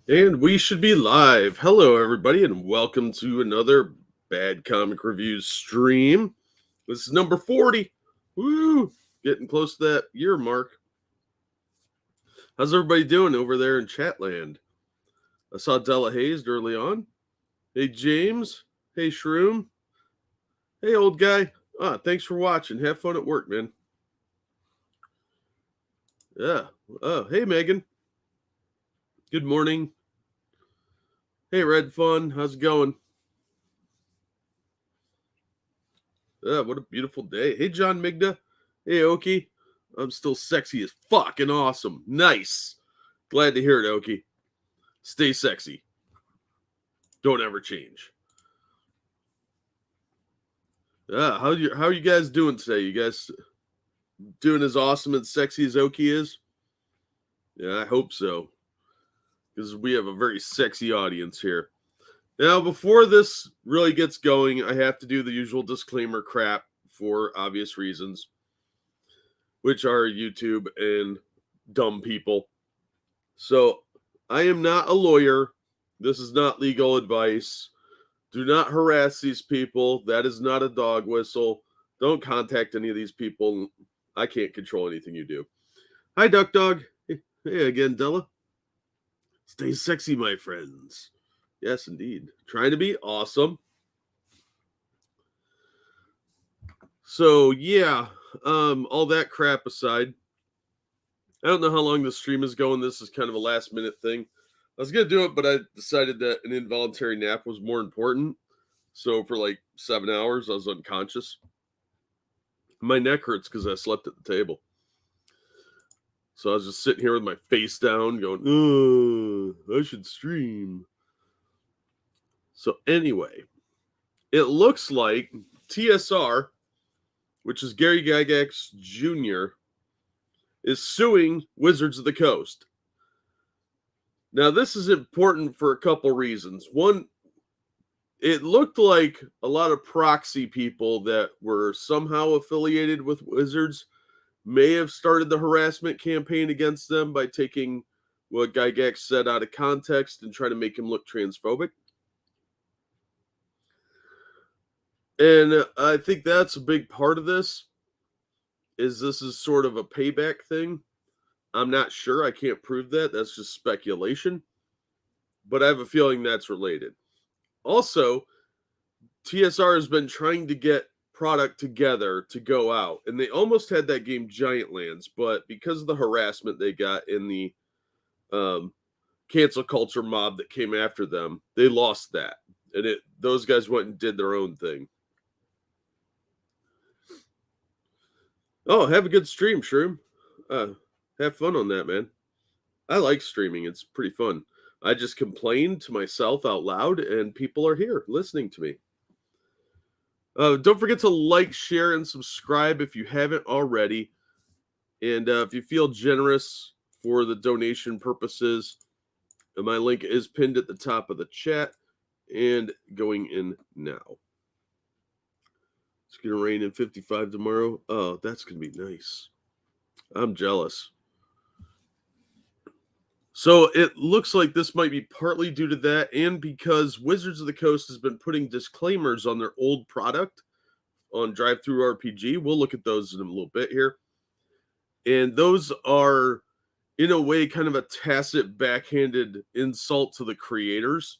And we should be live. Hello, everybody, and welcome to another Bad Comic Reviews stream. This is number 40. Woo! Getting close to that year mark. How's everybody doing over there in Chatland? I saw Della Hazed early on. Hey, James. Hey, Shroom. Hey, old guy. Thanks for watching. Have fun at work, man. Yeah. Oh, hey, Megan. Good morning. Hey, Red Fun. How's it going? What a beautiful day. Hey, John Migda. Hey, Oki. I'm still sexy as fuck and awesome. Nice. Glad to hear it, Oki. Stay sexy. Don't ever change. How are you guys doing today? You guys doing as awesome and sexy as Oki is? Yeah, I hope so. Because we have a very sexy audience here. Now, before this really gets going, I have to do the usual disclaimer crap for obvious reasons, which are YouTube and dumb people. So, I am not a lawyer. This is not legal advice. Do not harass these people. That is not a dog whistle. Don't contact any of these people. I can't control anything you do. Hi, Duck Dog. Hey again, Della. Stay sexy, my friends. Yes, indeed. Trying to be awesome. So, yeah, all that crap aside, I don't know how long this stream is going. This is kind of a last minute thing. I was going to do it, but I decided that an involuntary nap was more important. So for like 7 hours, I was unconscious. My neck hurts because I slept at the table. So I was just sitting here with my face down going, I should stream. So anyway, it looks like TSR, which is Gary Gygax Jr., is suing Wizards of the Coast. Now, this is important for a couple reasons. One, it looked like a lot of proxy people that were somehow affiliated with Wizards may have started the harassment campaign against them by taking what Gygax said out of context and trying to make him look transphobic. And I think that's a big part of this, is sort of a payback thing. I'm not sure. I can't prove that. That's just speculation. But I have a feeling that's related. Also, TSR has been trying to get product together to go out, and they almost had that game Giant Lands, but because of the harassment they got in the cancel culture mob that came after them, they lost that, and those guys went and did their own thing. Oh, have a good stream, Shroom. Have fun on that, man. I like streaming. It's pretty fun. I just complain to myself out loud, and people are here listening to me. Don't forget to like, share, and subscribe if you haven't already. And if you feel generous for the donation purposes, my link is pinned at the top of the chat and going in now. It's going to rain in 55 tomorrow. Oh, that's going to be nice. I'm jealous. So it looks like this might be partly due to that, and because Wizards of the Coast has been putting disclaimers on their old product on DriveThruRPG. We'll look at those in a little bit here. And those are, in a way, kind of a tacit, backhanded insult to the creators.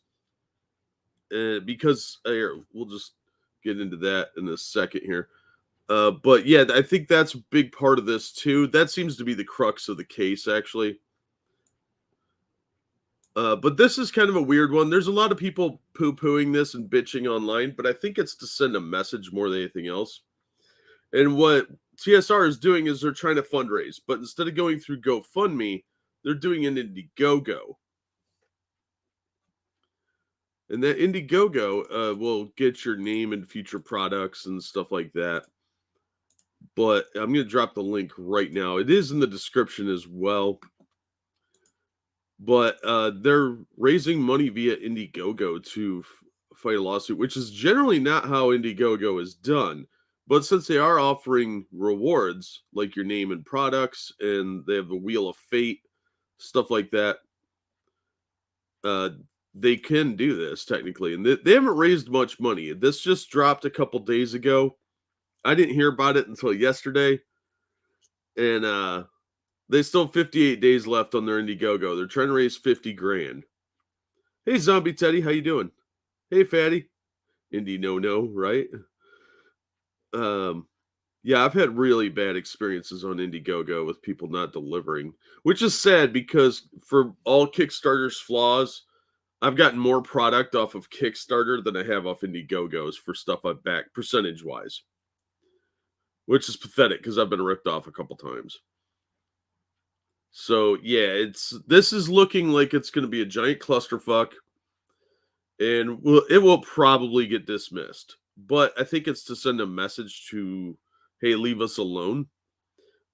Because we'll just get into that in a second here. But yeah, I think that's a big part of this too. That seems to be the crux of the case, actually. But this is kind of a weird one. There's a lot of people poo-pooing this and bitching online, but I think it's to send a message more than anything else. And what TSR is doing is they're trying to fundraise, but instead of going through GoFundMe, they're doing an Indiegogo. And that Indiegogo will get your name and future products and stuff like that. But I'm going to drop the link right now. It is in the description as well. But they're raising money via Indiegogo to fight a lawsuit, which is generally not how Indiegogo is done. But since they are offering rewards, like your name and products, and they have the Wheel of Fate, stuff like that, they can do this technically, and they haven't raised much money. This just dropped a couple days ago. I didn't hear about it until yesterday, and they still have 58 days left on their Indiegogo. They're trying to raise 50 grand. Hey, Zombie Teddy, how you doing? Hey, Fatty. Indie no, right? Yeah, I've had really bad experiences on Indiegogo with people not delivering, which is sad because for all Kickstarter's flaws, I've gotten more product off of Kickstarter than I have off Indiegogo's for stuff I've backed, percentage-wise. Which is pathetic because I've been ripped off a couple times. So, yeah, this is looking like it's going to be a giant clusterfuck, and it will probably get dismissed. But I think it's to send a message to, hey, leave us alone,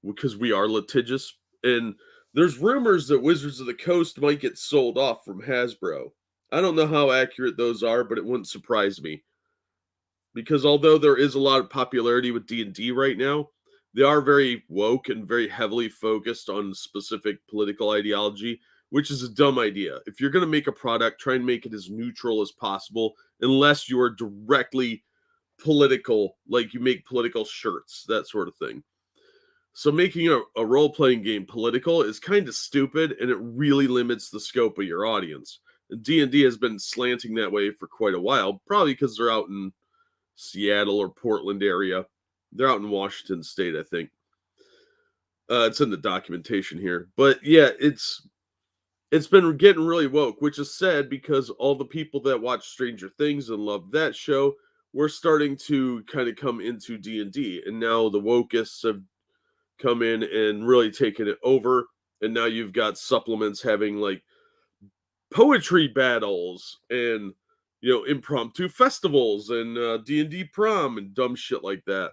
because we are litigious. And there's rumors that Wizards of the Coast might get sold off from Hasbro. I don't know how accurate those are, but it wouldn't surprise me. Because although there is a lot of popularity with D&D right now, they are very woke and very heavily focused on specific political ideology, which is a dumb idea. If you're going to make a product, try and make it as neutral as possible, unless you are directly political, like you make political shirts, that sort of thing. So making a role-playing game political is kind of stupid, and it really limits the scope of your audience. D&D has been slanting that way for quite a while, probably because they're out in Seattle or Portland area. They're out in Washington State, I think. It's in the documentation here. But yeah, it's been getting really woke, which is sad because all the people that watch Stranger Things and love that show were starting to kind of come into D&D. And now the wokeists have come in and really taken it over. And now you've got supplements having like poetry battles and impromptu festivals and D&D prom and dumb shit like that.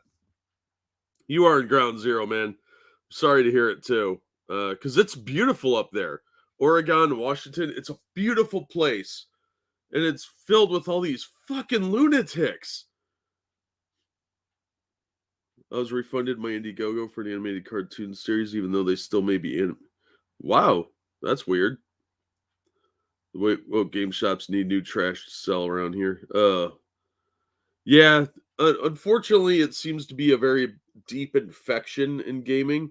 You are in ground zero, man. Sorry to hear it too, because it's beautiful up there. Oregon, Washington, it's a beautiful place, and it's filled with all these fucking lunatics. I was refunded my Indiegogo for an animated cartoon series, even though they still may be in. Wow, that's weird. Well, game shops need new trash to sell around here. Yeah, unfortunately, it seems to be a very deep infection in gaming.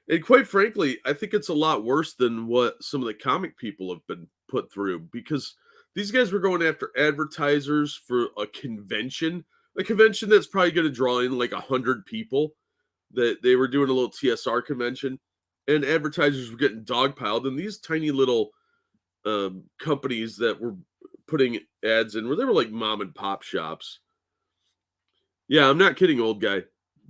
And quite frankly, I think it's a lot worse than what some of the comic people have been put through, because these guys were going after advertisers for a convention that's probably going to draw in like 100 people. That they were doing a little TSR convention, and advertisers were getting dogpiled, and these tiny little companies that were putting ads in where they were like mom and pop shops. Yeah, I'm not kidding, old guy.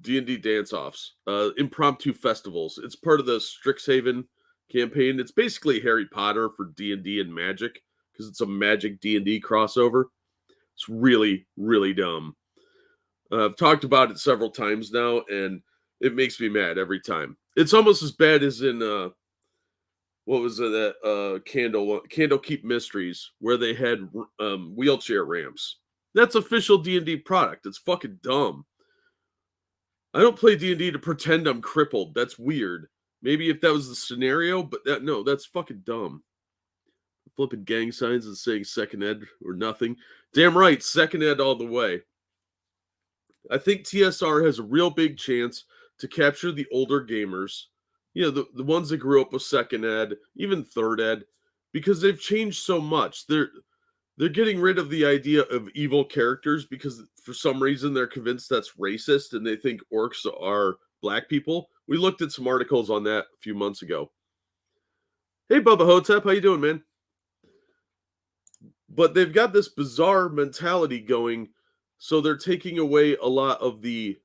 D&D dance-offs, impromptu festivals. It's part of the Strixhaven campaign. It's basically Harry Potter for D&D and Magic, because it's a Magic D&D crossover. It's really, really dumb. I've talked about it several times now, and it makes me mad every time. It's almost as bad as in what was it, that Candlekeep Mysteries, where they had wheelchair ramps. That's official D&D product. It's fucking dumb. I don't play D&D to pretend I'm crippled. That's weird. Maybe if that was the scenario, but no, that's fucking dumb. Flipping gang signs and saying second ed or nothing. Damn right, second ed all the way. I think TSR has a real big chance to capture the older gamers, the ones that grew up with second ed, even third ed, because they've changed so much. They're getting rid of the idea of evil characters because for some reason they're convinced that's racist and they think orcs are black people. We looked at some articles on that a few months ago. Hey, Bubba Hotep, how you doing, man? But they've got this bizarre mentality going, so they're taking away a lot of the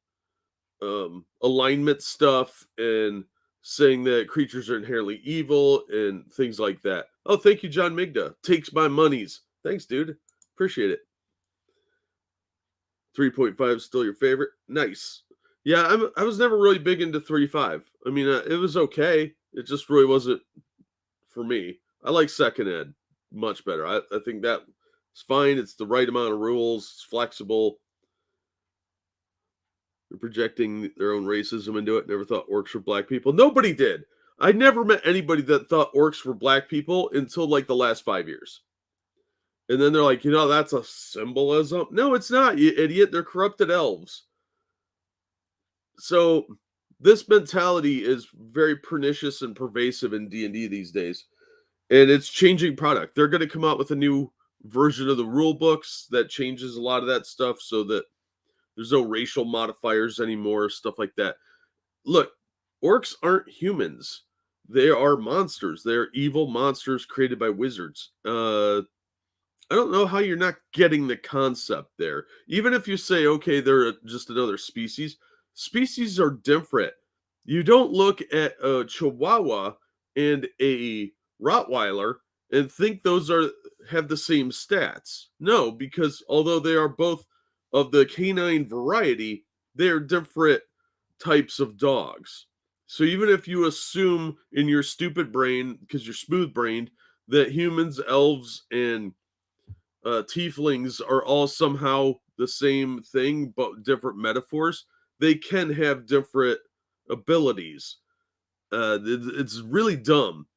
alignment stuff and saying that creatures are inherently evil and things like that. Oh, thank you, John Migda. Takes my monies. Thanks, dude. Appreciate it. 3.5 is still your favorite? Nice. Yeah, I was never really big into 3.5. I mean, it was okay. It just really wasn't for me. I like second ed much better. I think that it's fine. It's the right amount of rules. It's flexible. They're projecting their own racism into it. Never thought orcs were black people. Nobody did. I never met anybody that thought orcs were black people until like the last 5 years. And then they're like, that's a symbolism. No, it's not, you idiot. They're corrupted elves. So this mentality is very pernicious and pervasive in D&D these days. And it's changing product. They're going to come out with a new version of the rule books that changes a lot of that stuff so that there's no racial modifiers anymore, stuff like that. Look, orcs aren't humans. They are monsters. They're evil monsters created by wizards. I don't know how you're not getting the concept there. Even if you say, okay, they're just another species, species are different. You don't look at a Chihuahua and a Rottweiler and think those have the same stats. No, because although they are both of the canine variety, they are different types of dogs. So even if you assume in your stupid brain, because you're smooth-brained, that humans, elves, and tieflings are all somehow the same thing, but different metaphors, they can have different abilities. It's really dumb.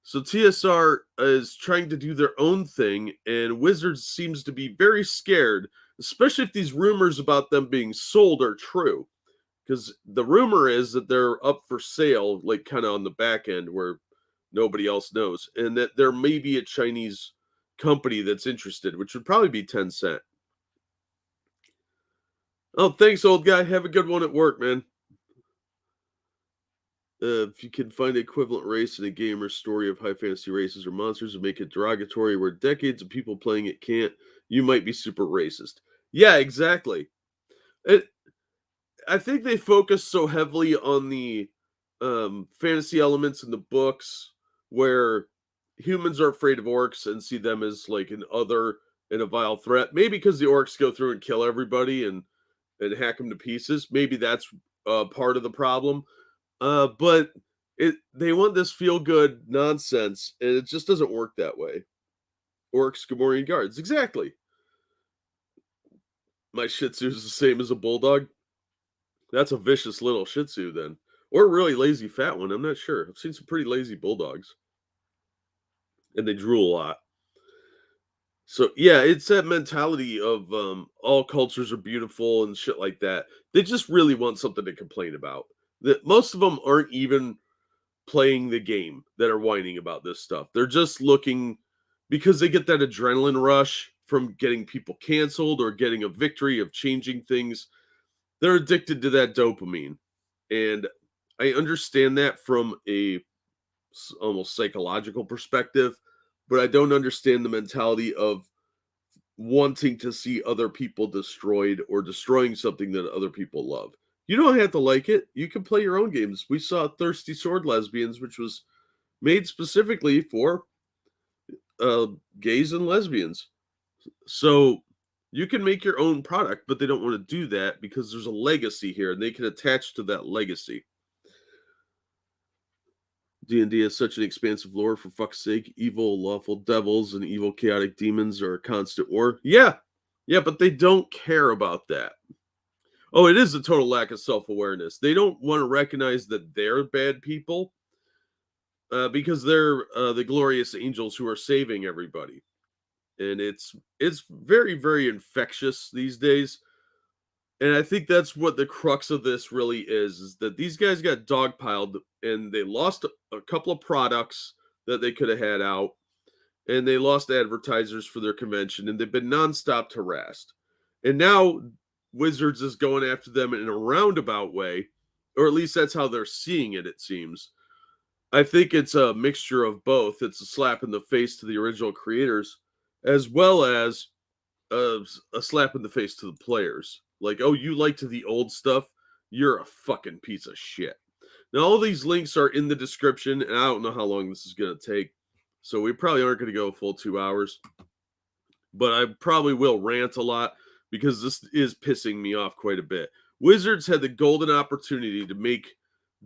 So TSR is trying to do their own thing, and Wizards seems to be very scared, especially if these rumors about them being sold are true. Because the rumor is that they're up for sale, like kind of on the back end where nobody else knows, and that there may be a Chinese company that's interested, which would probably be Tencent. Oh, thanks, old guy. Have a good one at work, man. If you can find an equivalent race in a game or story of high fantasy races or monsters and make it derogatory where decades of people playing it can't, you might be super racist. Yeah, exactly. I think they focus so heavily on the fantasy elements in the books where humans are afraid of orcs and see them as like an other and a vile threat. Maybe because the orcs go through and kill everybody and hack them to pieces. Maybe that's part of the problem. But they want this feel good nonsense, and it just doesn't work that way. Orcs, Gamorrean guards, exactly. My Shih Tzu is the same as a bulldog. That's a vicious little Shih Tzu, then, or a really lazy fat one. I'm not sure. I've seen some pretty lazy bulldogs, and they drool a lot. So yeah, it's that mentality of all cultures are beautiful and shit like that. They just really want something to complain about. That most of them aren't even playing the game that are whining about this stuff. They're just looking because they get that adrenaline rush from getting people canceled or getting a victory of changing things. They're addicted to that dopamine. And I understand that from a almost psychological perspective, but I don't understand the mentality of wanting to see other people destroyed or destroying something that other people love. You don't have to like it. You can play your own games. We saw Thirsty Sword Lesbians, which was made specifically for gays and lesbians. So you can make your own product, but they don't want to do that because there's a legacy here, and they can attach to that legacy. D&D has such an expansive lore, for fuck's sake. Evil, lawful devils and evil, chaotic demons are a constant war. Yeah, but they don't care about that. Oh, it is a total lack of self-awareness. They don't want to recognize that they're bad people because they're the glorious angels who are saving everybody. And it's very, very infectious these days. And I think that's what the crux of this really is that these guys got dogpiled and they lost a couple of products that they could have had out, and they lost advertisers for their convention, and they've been nonstop harassed. And now Wizards is going after them in a roundabout way, or at least that's how they're seeing it, it seems. I think it's a mixture of both. It's a slap in the face to the original creators, as well as a slap in the face to the players. Like, oh, you liked the old stuff? You're a fucking piece of shit. Now, all these links are in the description, and I don't know how long this is going to take. So we probably aren't going to go a full 2 hours. But I probably will rant a lot because this is pissing me off quite a bit. Wizards had the golden opportunity to make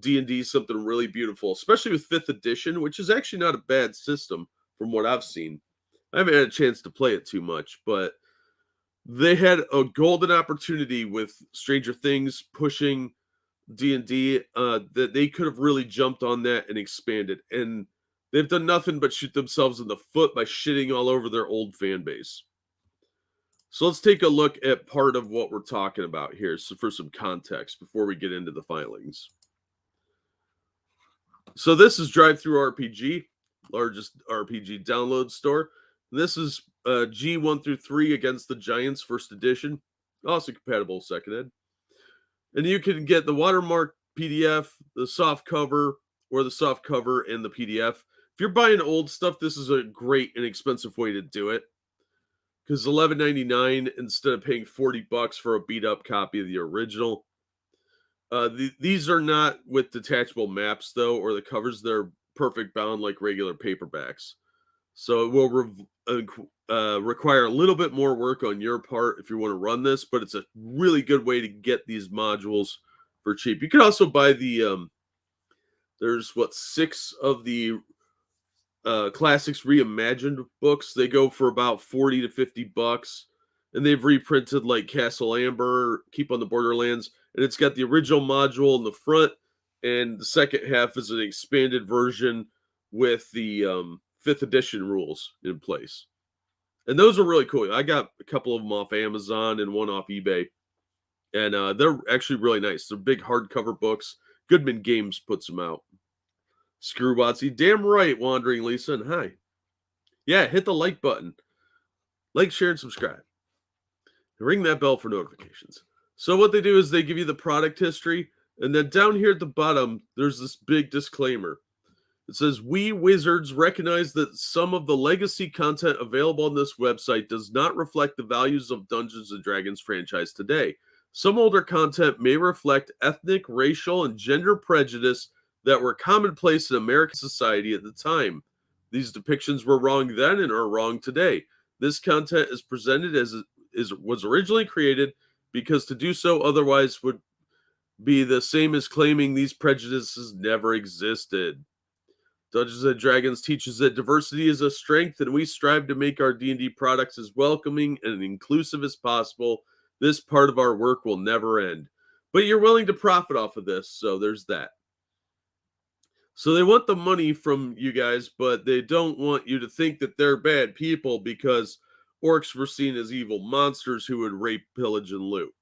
D&D something really beautiful, especially with 5th edition, which is actually not a bad system from what I've seen. I haven't had a chance to play it too much, but they had a golden opportunity with Stranger Things pushing D&D that they could have really jumped on that and expanded. And They've done nothing but shoot themselves in the foot by shitting all over their old fan base. So let's take a look at part of what we're talking about here, so for some context before we get into the filings. So this is DriveThruRPG, largest RPG download store. This is G1 through 3 Against the Giants, first edition, also compatible with second ed. And you can get the watermark PDF, the soft cover, or the soft cover and the PDF. If you're buying old stuff, this is a great and expensive way to do it. Because $11.99 instead of paying $40 for a beat up copy of the original. These are not with detachable maps though, or the covers. They're perfect bound like regular paperbacks. So it will require a little bit more work on your part if you want to run this, but it's a really good way to get these modules for cheap. You can also buy the there's 6 of the Classics Reimagined books. They go for about $40 to $50, and they've reprinted like Castle Amber, Keep on the Borderlands, and it's got the original module in the front, and the second half is an expanded version with the 5th edition rules in place. And those are really cool. I got a couple of them off Amazon and one off eBay, and they're actually really nice. They're big hardcover books. Goodman Games puts them out. Screw WOTC. Damn right, Wandering Lisa, and hi. Yeah, hit the like button. Like, share, and subscribe. And ring that bell for notifications. So what they do is they give you the product history, and then down here at the bottom, there's this big disclaimer. It says, we wizards recognize that some of the legacy content available on this website does not reflect the values of Dungeons & Dragons franchise today. Some older content may reflect ethnic, racial, and gender prejudice that were commonplace in American society at the time. These depictions were wrong then and are wrong today. This content is presented as it was originally created because to do so otherwise would be the same as claiming these prejudices never existed. Dungeons & Dragons teaches that diversity is a strength, and we strive to make our D&D products as welcoming and inclusive as possible. This part of our work will never end. But you're willing to profit off of this, so there's that. So they want the money from you guys, but they don't want you to think that they're bad people because orcs were seen as evil monsters who would rape, pillage, and loot.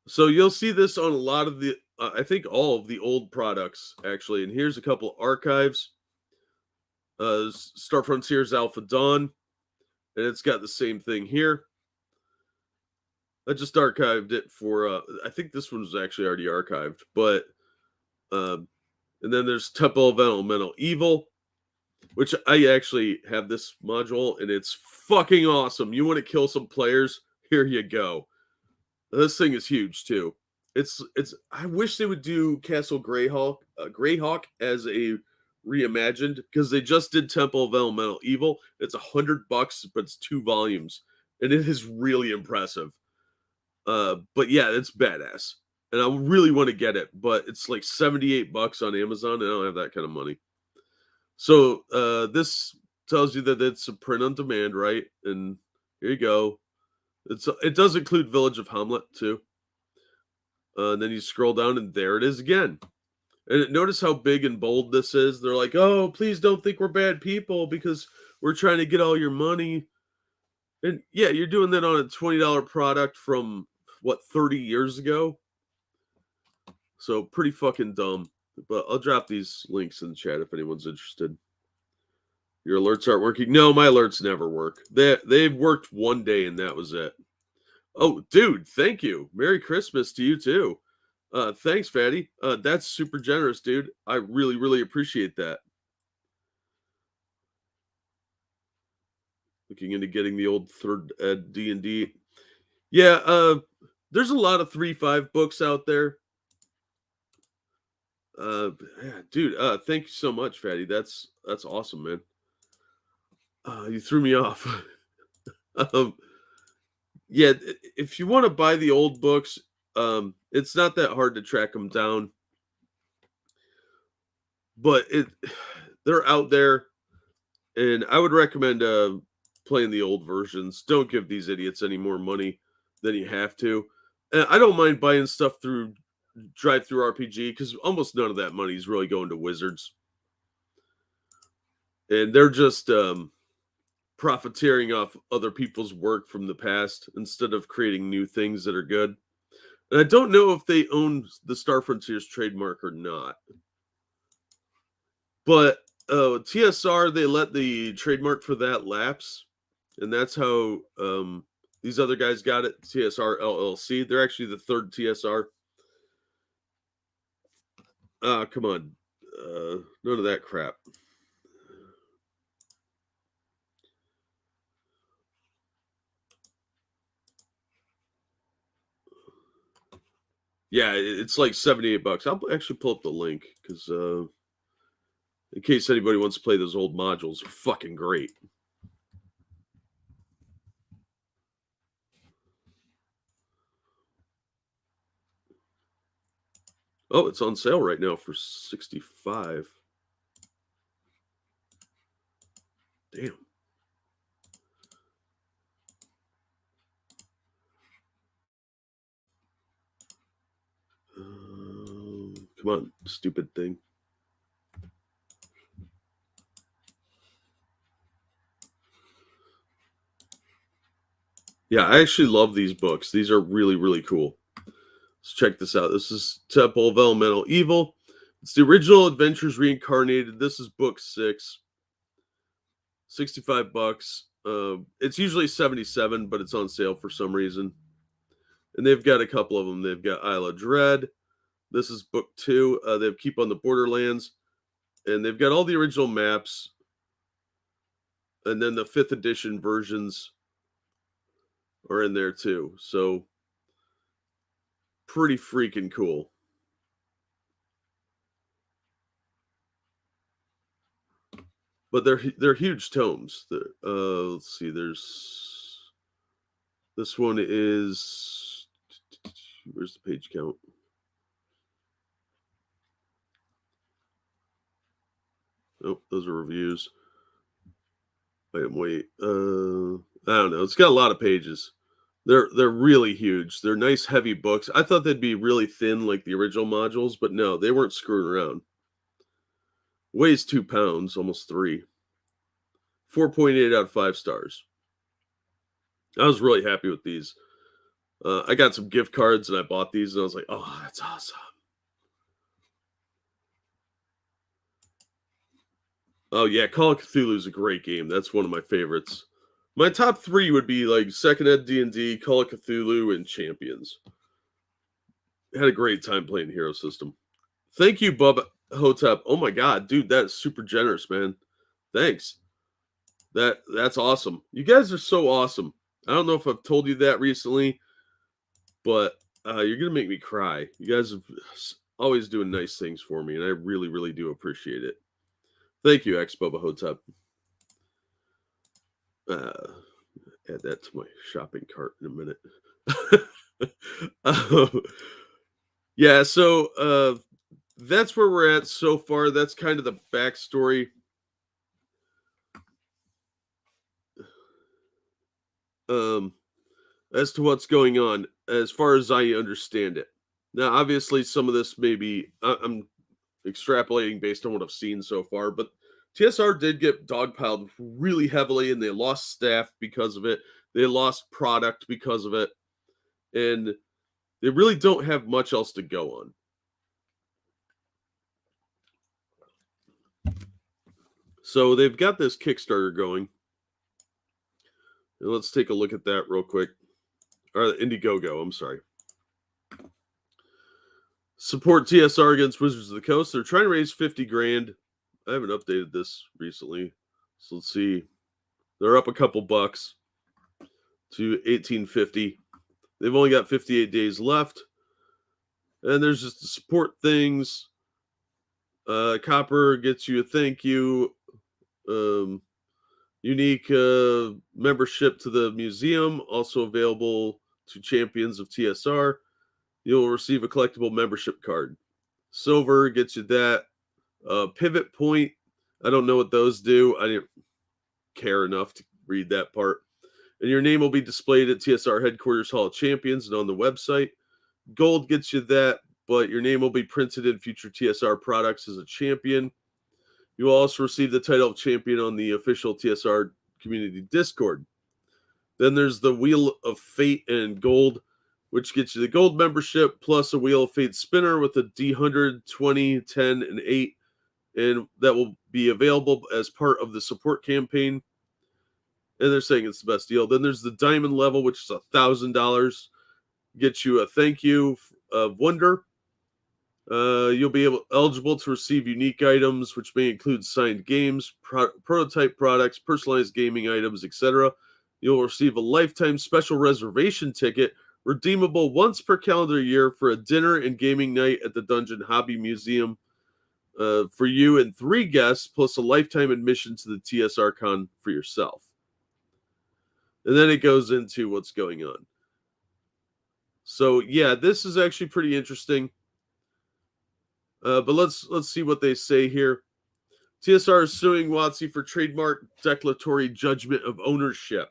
So you'll see this on a lot of the, I think all of the old products, actually. And here's a couple archives. Star Frontiers Alpha Dawn. And it's got the same thing here. I just archived it for, I think this one was actually already archived, but... and then there's Temple of Elemental Evil, which I actually have this module, and it's fucking awesome. You want to kill some players? Here you go. This thing is huge too. It's. I wish they would do Castle Greyhawk as a reimagined, because they just did Temple of Elemental Evil. It's $100, but it's 2 volumes, and it is really impressive. But yeah, it's badass. And I really want to get it, but it's like $78 on Amazon, and I don't have that kind of money. So this tells you that it's a print on demand, right? And here you go. It does include Village of Hamlet too. And then you scroll down, and there it is again. And notice how big and bold this is. They're like, "Oh, please don't think we're bad people because we're trying to get all your money." And yeah, you're doing that on a $20 product from 30 years ago. So pretty fucking dumb. But I'll drop these links in the chat if anyone's interested. Your alerts aren't working. No, my alerts never work. They've worked one day and that was it. Oh, dude, thank you. Merry Christmas to you too. Thanks, Fatty. That's super generous, dude. I really, really appreciate that. Looking into getting the old third ed D&D. Yeah, there's a lot of 3.5 books out there. Yeah, dude, thank you so much, Fatty. That's awesome, man. You threw me off. Yeah, if you want to buy the old books, it's not that hard to track them down. But they're out there, and I would recommend playing the old versions. Don't give these idiots any more money than you have to. And I don't mind buying stuff through DriveThruRPG because almost none of that money is really going to Wizards. and they're just profiteering off other people's work from the past instead of creating new things that are good. And I don't know if they own the Star Frontiers trademark or not. But TSR, they let the trademark for that lapse. And that's how these other guys got it, TSR LLC. They're actually the third TSR. Come on. None of that crap. Yeah, it's like $78. I'll actually pull up the link because in case anybody wants to play those old modules, they're fucking great. Oh, it's on sale right now for $65. Damn. Come on, stupid thing. Yeah, I actually love these books. These are really, really cool. Let's check this out. This is Temple of Elemental Evil. It's the original Adventures Reincarnated. This is book 6. $65. It's usually 77, but it's on sale for some reason. And they've got a couple of them. They've got Isle of Dread. This is book 2. They have Keep on the Borderlands. And they've got all the original maps. And then the 5th edition versions are in there too. So pretty freaking cool. But they're huge tomes. Let's see. There's this one is, where's the page count? Oh, those are reviews. Wait. I don't know. It's got a lot of pages. They're really huge. They're nice, heavy books. I thought they'd be really thin like the original modules, but no, they weren't screwing around. Weighs 2 pounds, almost 3. 4.8 out of 5 stars. I was really happy with these. I got some gift cards and I bought these and I was like, oh, that's awesome. Oh yeah, Call of Cthulhu is a great game. That's one of my favorites. My top 3 would be like Second Ed D&D, Call of Cthulhu, and Champions. I had a great time playing Hero System. Thank you, Bubba Hotep. Oh my god, dude, that's super generous, man. Thanks. That's awesome. You guys are so awesome. I don't know if I've told you that recently, but you're gonna make me cry. You guys are always doing nice things for me, and I really, really do appreciate it. Thank you, X Bubba Hotep. Add that to my shopping cart in a minute. Yeah, so that's where we're at so far. That's kind of the backstory. As to what's going on, as far as I understand it. Now, obviously, some of this may be I'm extrapolating based on what I've seen so far, but TSR did get dogpiled really heavily, and they lost staff because of it. They lost product because of it, and they really don't have much else to go on. So they've got this Kickstarter going. And let's take a look at that real quick. Or Indiegogo, I'm sorry. Support TSR against Wizards of the Coast. They're trying to raise 50 grand. I haven't updated this recently. So let's see. They're up a couple bucks to 1850. They've only got 58 days left. And there's just the support things. Copper gets you a thank you. Unique membership to the museum, also available to champions of TSR. You'll receive a collectible membership card. Silver gets you that. Pivot point, I don't know what those do. I didn't care enough to read that part. And your name will be displayed at TSR Headquarters Hall of Champions and on the website. Gold gets you that, but your name will be printed in future TSR products as a champion. You will also receive the title of champion on the official TSR community Discord. Then there's the Wheel of Fate and Gold, which gets you the gold membership plus a Wheel of Fate spinner with a D100, 20, 10, and 8. And that will be available as part of the support campaign. And they're saying it's the best deal. Then there's the diamond level, which is $1,000. Gets you a thank you of wonder. You'll be eligible to receive unique items, which may include signed games, prototype products, personalized gaming items, etc. You'll receive a lifetime special reservation ticket, redeemable once per calendar year for a dinner and gaming night at the Dungeon Hobby Museum for you and 3 guests, plus a lifetime admission to the TSR Con for yourself. And then it goes into what's going on. So yeah, this is actually pretty interesting. But let's see what they say here. TSR is suing WOTC for trademark declaratory judgment of ownership.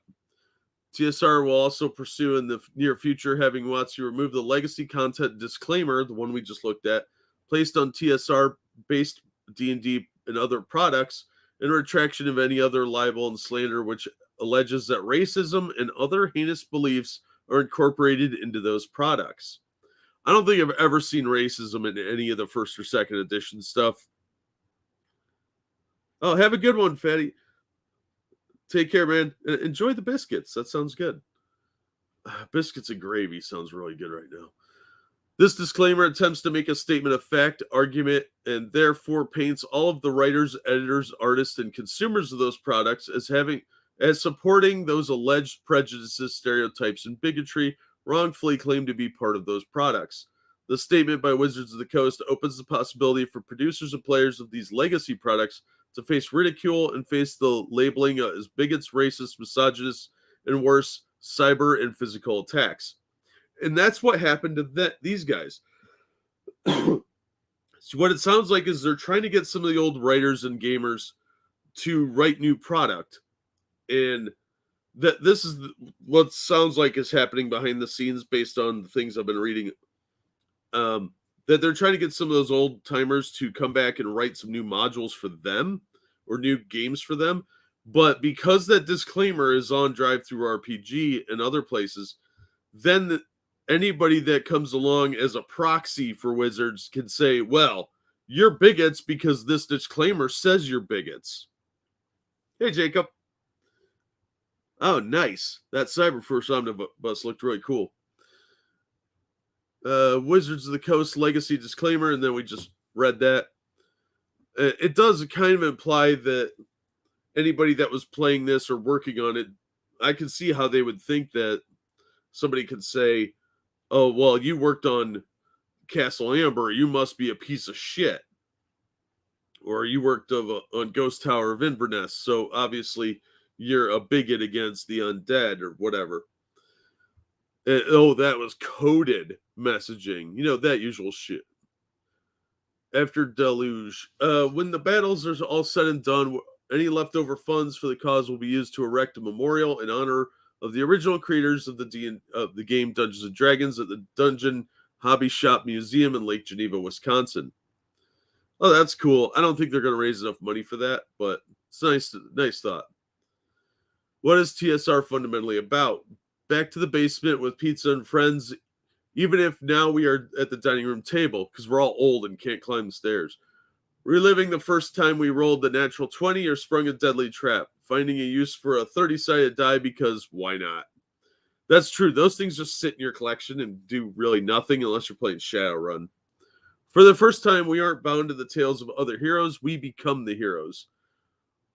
TSR will also pursue in the near future having WOTC remove the legacy content disclaimer, the one we just looked at, placed on TSR-based D&D and other products, and retraction of any other libel and slander which alleges that racism and other heinous beliefs are incorporated into those products. I don't think I've ever seen racism in any of the first or second edition stuff. Oh, have a good one, Fatty. Take care, man. Enjoy the biscuits. That sounds good. Biscuits and gravy sounds really good right now. This disclaimer attempts to make a statement of fact, argument, and therefore paints all of the writers, editors, artists, and consumers of those products as supporting those alleged prejudices, stereotypes, and bigotry wrongfully claimed to be part of those products. The statement by Wizards of the Coast opens the possibility for producers and players of these legacy products to face ridicule and face the labeling as bigots, racists, misogynists, and worse, cyber and physical attacks. And that's what happened to these guys. So what it sounds like is they're trying to get some of the old writers and gamers to write new product. And that this is what sounds like is happening behind the scenes based on the things I've been reading. That they're trying to get some of those old timers to come back and write some new modules for them or new games for them. But because that disclaimer is on DriveThruRPG and other places, then anybody that comes along as a proxy for Wizards can say, well, you're bigots because this disclaimer says you're bigots. Hey, Jacob. Oh, nice. That Cyberforce omnibus looked really cool. Wizards of the Coast legacy disclaimer, and then we just read that. It does kind of imply that anybody that was playing this or working on it, I can see how they would think that somebody could say, oh, well, you worked on Castle Amber, you must be a piece of shit. Or you worked on Ghost Tower of Inverness, so obviously you're a bigot against the undead or whatever. That was coded messaging. You know, that usual shit. After Deluge. When the battles are all said and done, any leftover funds for the cause will be used to erect a memorial in honor of the original creators of the game Dungeons & Dragons at the Dungeon Hobby Shop Museum in Lake Geneva, Wisconsin. Oh, that's cool. I don't think they're going to raise enough money for that, but it's nice thought. What is TSR fundamentally about? Back to the basement with pizza and friends, even if now we are at the dining room table because we're all old and can't climb the stairs. Reliving the first time we rolled the natural 20 or sprung a deadly trap. Finding a use for a 30-sided die because why not? That's true. Those things just sit in your collection and do really nothing unless you're playing Shadowrun. For the first time, we aren't bound to the tales of other heroes. We become the heroes.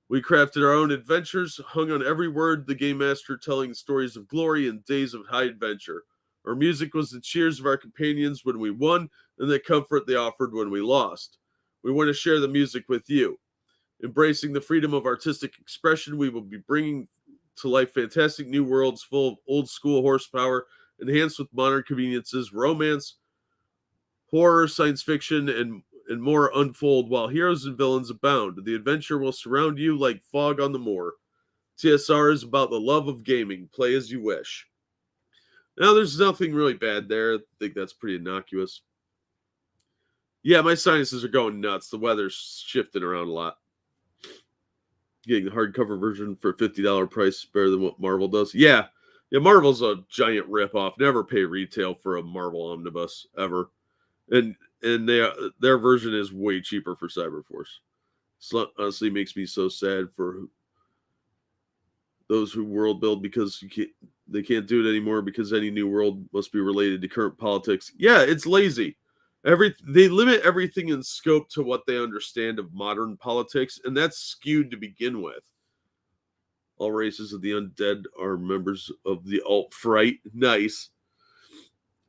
We crafted our own adventures, hung on every word the game master telling stories of glory and days of high adventure. Our music was the cheers of our companions when we won and the comfort they offered when we lost. We want to share the music with you. Embracing the freedom of artistic expression, we will be bringing to life fantastic new worlds full of old school horsepower, enhanced with modern conveniences, romance, horror, science fiction, and more unfold while heroes and villains abound. The adventure will surround you like fog on the moor. TSR is about the love of gaming. Play as you wish. Now, there's nothing really bad there. I think that's pretty innocuous. Yeah, my sinuses are going nuts. The weather's shifting around a lot. getting the hardcover version for a $50 price is better than what Marvel does. Yeah, Marvel's a giant ripoff. Never pay retail for a Marvel omnibus ever, and their version is way cheaper for Cyberforce. So honestly, makes me so sad for those who world build because they can't do it anymore because any new world must be related to current politics. Yeah, it's lazy. They limit everything in scope to what they understand of modern politics, and that's skewed to begin with. All races of the undead are members of the alt-right. Nice.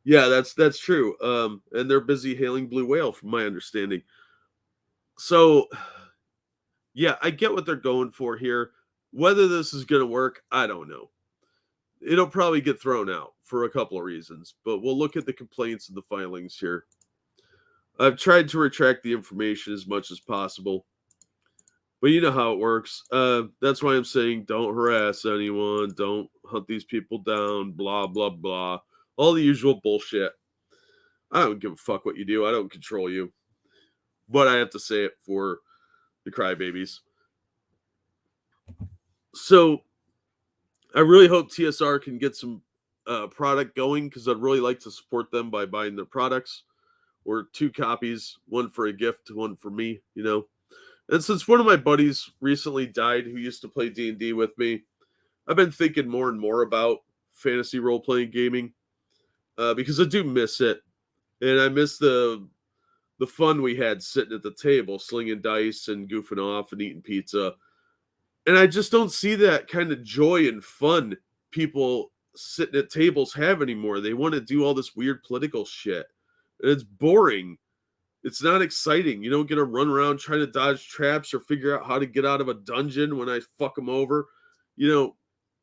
Yeah, that's true. And they're busy hailing Blue Whale, from my understanding. So, yeah, I get what they're going for here. Whether this is going to work, I don't know. It'll probably get thrown out for a couple of reasons, but we'll look at the complaints and the filings here. I've tried to retract the information as much as possible, but you know how it works. That's why I'm saying don't harass anyone, don't hunt these people down, blah, blah, blah. All the usual bullshit. I don't give a fuck what you do. I don't control you. But I have to say it for the crybabies. So I really hope TSR can get some product going because I'd really like to support them by buying their products or 2 copies, one for a gift, one for me, you know. And since one of my buddies recently died who used to play D&D with me, I've been thinking more and more about fantasy role-playing gaming because I do miss it. And I miss the fun we had sitting at the table, slinging dice and goofing off and eating pizza. And I just don't see that kind of joy and fun people sitting at tables have anymore. They want to do all this weird political shit. And it's boring. It's not exciting. You don't get to run around trying to dodge traps or figure out how to get out of a dungeon when I fuck them over. You know,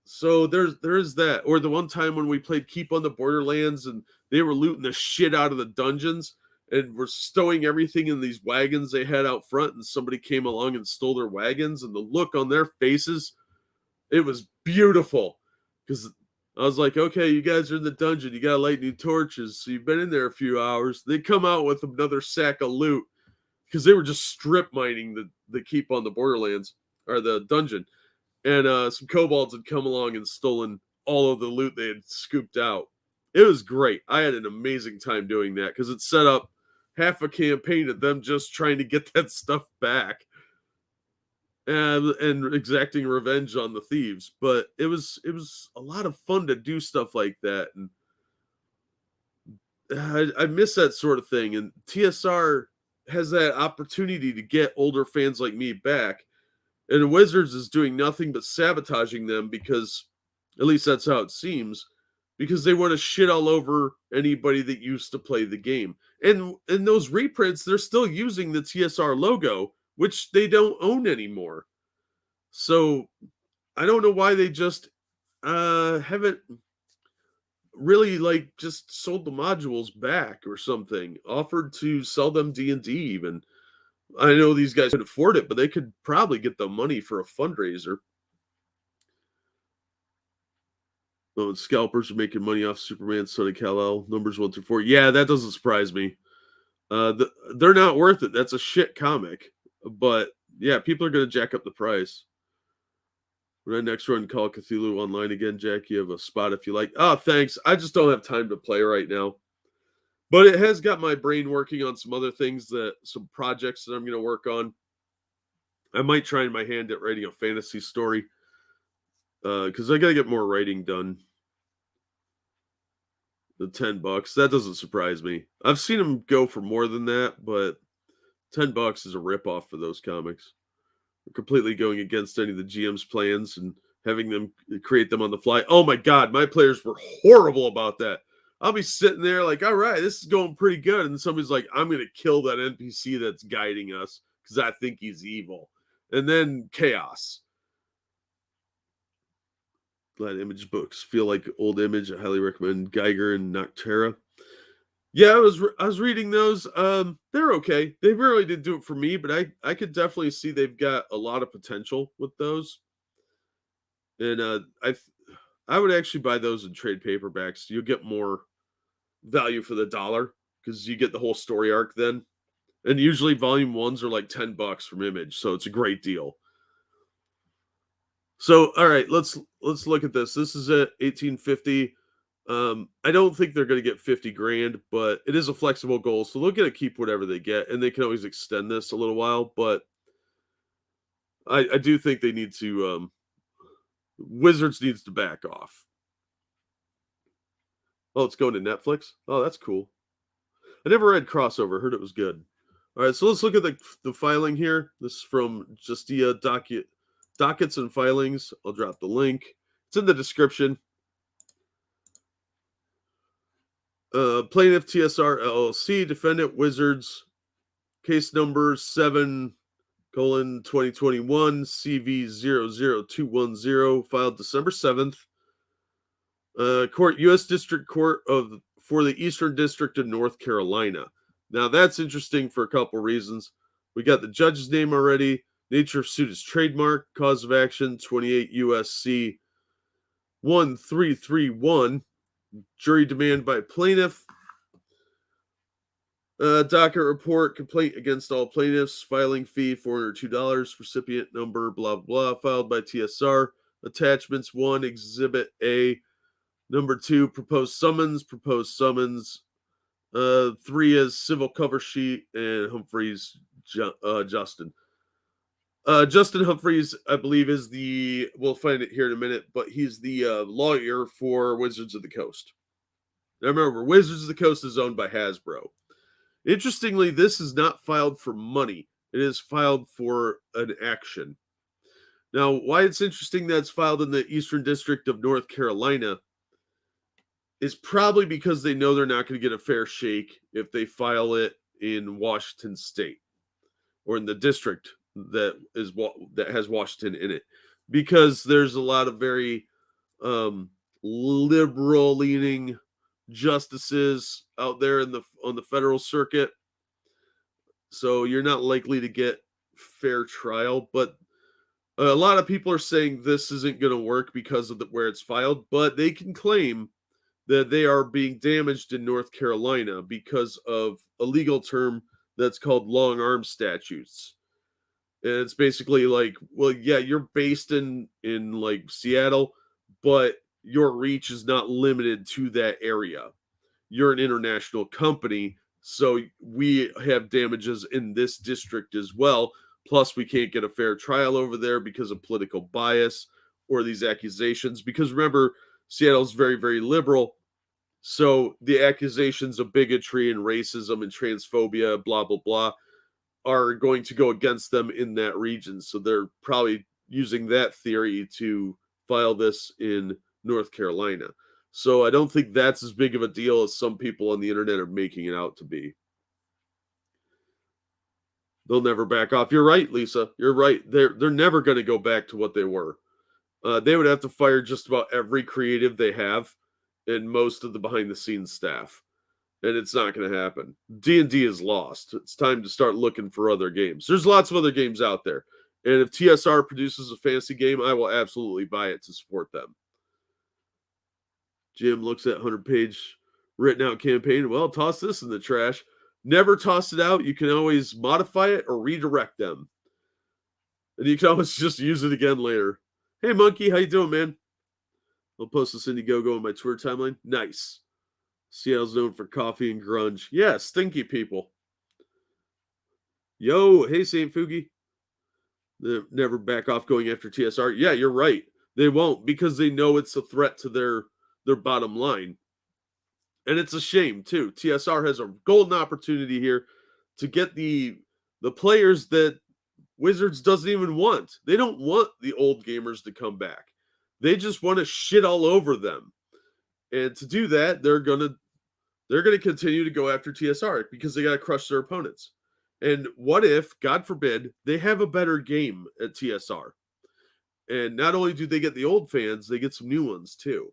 so there's that. Or the one time when we played Keep on the Borderlands and they were looting the shit out of the dungeons and were stowing everything in these wagons they had out front, and somebody came along and stole their wagons, and the look on their faces, it was beautiful. Because I was like, okay, you guys are in the dungeon, you gotta light new torches, so you've been in there a few hours. They come out with another sack of loot because they were just strip mining the Keep on the Borderlands, or the dungeon. And some kobolds had come along and stolen all of the loot they had scooped out. It was great. I had an amazing time doing that because it set up half a campaign of them just trying to get that stuff back and exacting revenge on the thieves. But it was a lot of fun to do stuff like that, and I miss that sort of thing. And TSR has that opportunity to get older fans like me back, and Wizards is doing nothing but sabotaging them because, at least that's how it seems, because they want to shit all over anybody that used to play the game. And in those reprints, they're still using the TSR logo, which they don't own anymore. So I don't know why they just haven't really just sold the modules back or something, offered to sell them D&D even. I know these guys could afford it, but they could probably get the money for a fundraiser. Oh, and scalpers are making money off Superman, Sonic Kal-El, numbers 1 through 4. Yeah, that doesn't surprise me. They're not worth it. That's a shit comic. But yeah, people are going to jack up the price. When I next run Call of Cthulhu online again, Jack, you have a spot if you like. Oh, thanks. I just don't have time to play right now. But it has got my brain working on some other things, some projects that I'm going to work on. I might try my hand at writing a fantasy story because I got to get more writing done. The $10, that doesn't surprise me. I've seen them go for more than that, but $10 is a ripoff for those comics. We're completely going against any of the GM's plans and having them create them on the fly. Oh my God, my players were horrible about that. I'll be sitting there like, all right, this is going pretty good. And somebody's like, I'm going to kill that NPC that's guiding us because I think he's evil. And then chaos. Glad Image books feel like old Image. I highly recommend Geiger and Noctera. Yeah, I was reading those. They're okay. They really didn't do it for me, but I could definitely see they've got a lot of potential with those. And I would actually buy those in trade paperbacks. You'll get more value for the dollar because you get the whole story arc then. And usually volume 1s are like $10 from Image, so it's a great deal. So, all right, let's look at this. This is at 1850. I don't think they're going to get 50 grand, but it is a flexible goal, so they'll get to keep whatever they get, and they can always extend this a little while. But I do think they need to. Wizards needs to back off. Oh, it's going to Netflix. Oh, that's cool. I never read Crossover. Heard it was good. All right, so let's look at the filing here. This is from Justia Dockets and Filings. I'll drop the link. It's in the description. Plaintiff TSR LLC, defendant Wizards, case number 7:2021 CV00210, filed December 7th. Court, U.S. District Court for the Eastern District of North Carolina. Now that's interesting for a couple reasons. We got the judge's name already. Nature of suit is trademark. Cause of action 28 U.S.C. 1331. Jury demand by plaintiff. Docket report, complaint against all plaintiffs, filing fee $402, recipient number, blah, blah, filed by TSR. Attachments 1, Exhibit A. Number 2, proposed summons. 3 is civil cover sheet, and Humphreys, Justin. Justin Humphreys, I believe, is we'll find it here in a minute, but he's the lawyer for Wizards of the Coast. Now remember, Wizards of the Coast is owned by Hasbro. Interestingly, this is not filed for money. It is filed for an action. Now, why it's interesting that it's filed in the Eastern District of North Carolina is probably because they know they're not going to get a fair shake if they file it in Washington State or in the district that has Washington in it, because there's a lot of very liberal-leaning justices out there on the federal circuit, so you're not likely to get fair trial. But a lot of people are saying this isn't going to work because of where it's filed, but they can claim that they are being damaged in North Carolina because of a legal term that's called long arm statutes. And it's basically like, well, yeah, you're based in like Seattle, but your reach is not limited to that area. You're an international company, so we have damages in this district as well. Plus, we can't get a fair trial over there because of political bias or these accusations. Because remember, Seattle's very, very liberal. So the accusations of bigotry and racism and transphobia, blah, blah, blah, are going to go against them in that region. So they're probably using that theory to file this in North Carolina. So I don't think that's as big of a deal as some people on the internet are making it out to be. They'll never back off. You're right, Lisa. You're right. They're never going to go back to what they were. They would have to fire just about every creative they have and most of the behind-the-scenes staff. And it's not going to happen. D&D is lost. It's time to start looking for other games. There's lots of other games out there. And if TSR produces a fantasy game, I will absolutely buy it to support them. Jim looks at 100-page written out campaign. Well, toss this in the trash. Never toss it out. You can always modify it or redirect them. And you can always just use it again later. Hey, Monkey, how you doing, man? I'll post this Indiegogo on my Twitter timeline. Nice. Seattle's known for coffee and grunge. Yeah, stinky people. Yo, hey, St. Fugi. They never back off going after TSR. Yeah, you're right. They won't, because they know it's a threat to their bottom line. And it's a shame, too. TSR has a golden opportunity here to get the players that Wizards doesn't even want. They don't want the old gamers to come back. They just want to shit all over them. And to do that, they're gonna continue to go after TSR because they gotta crush their opponents. And what if, God forbid, they have a better game at TSR? And not only do they get the old fans, they get some new ones too.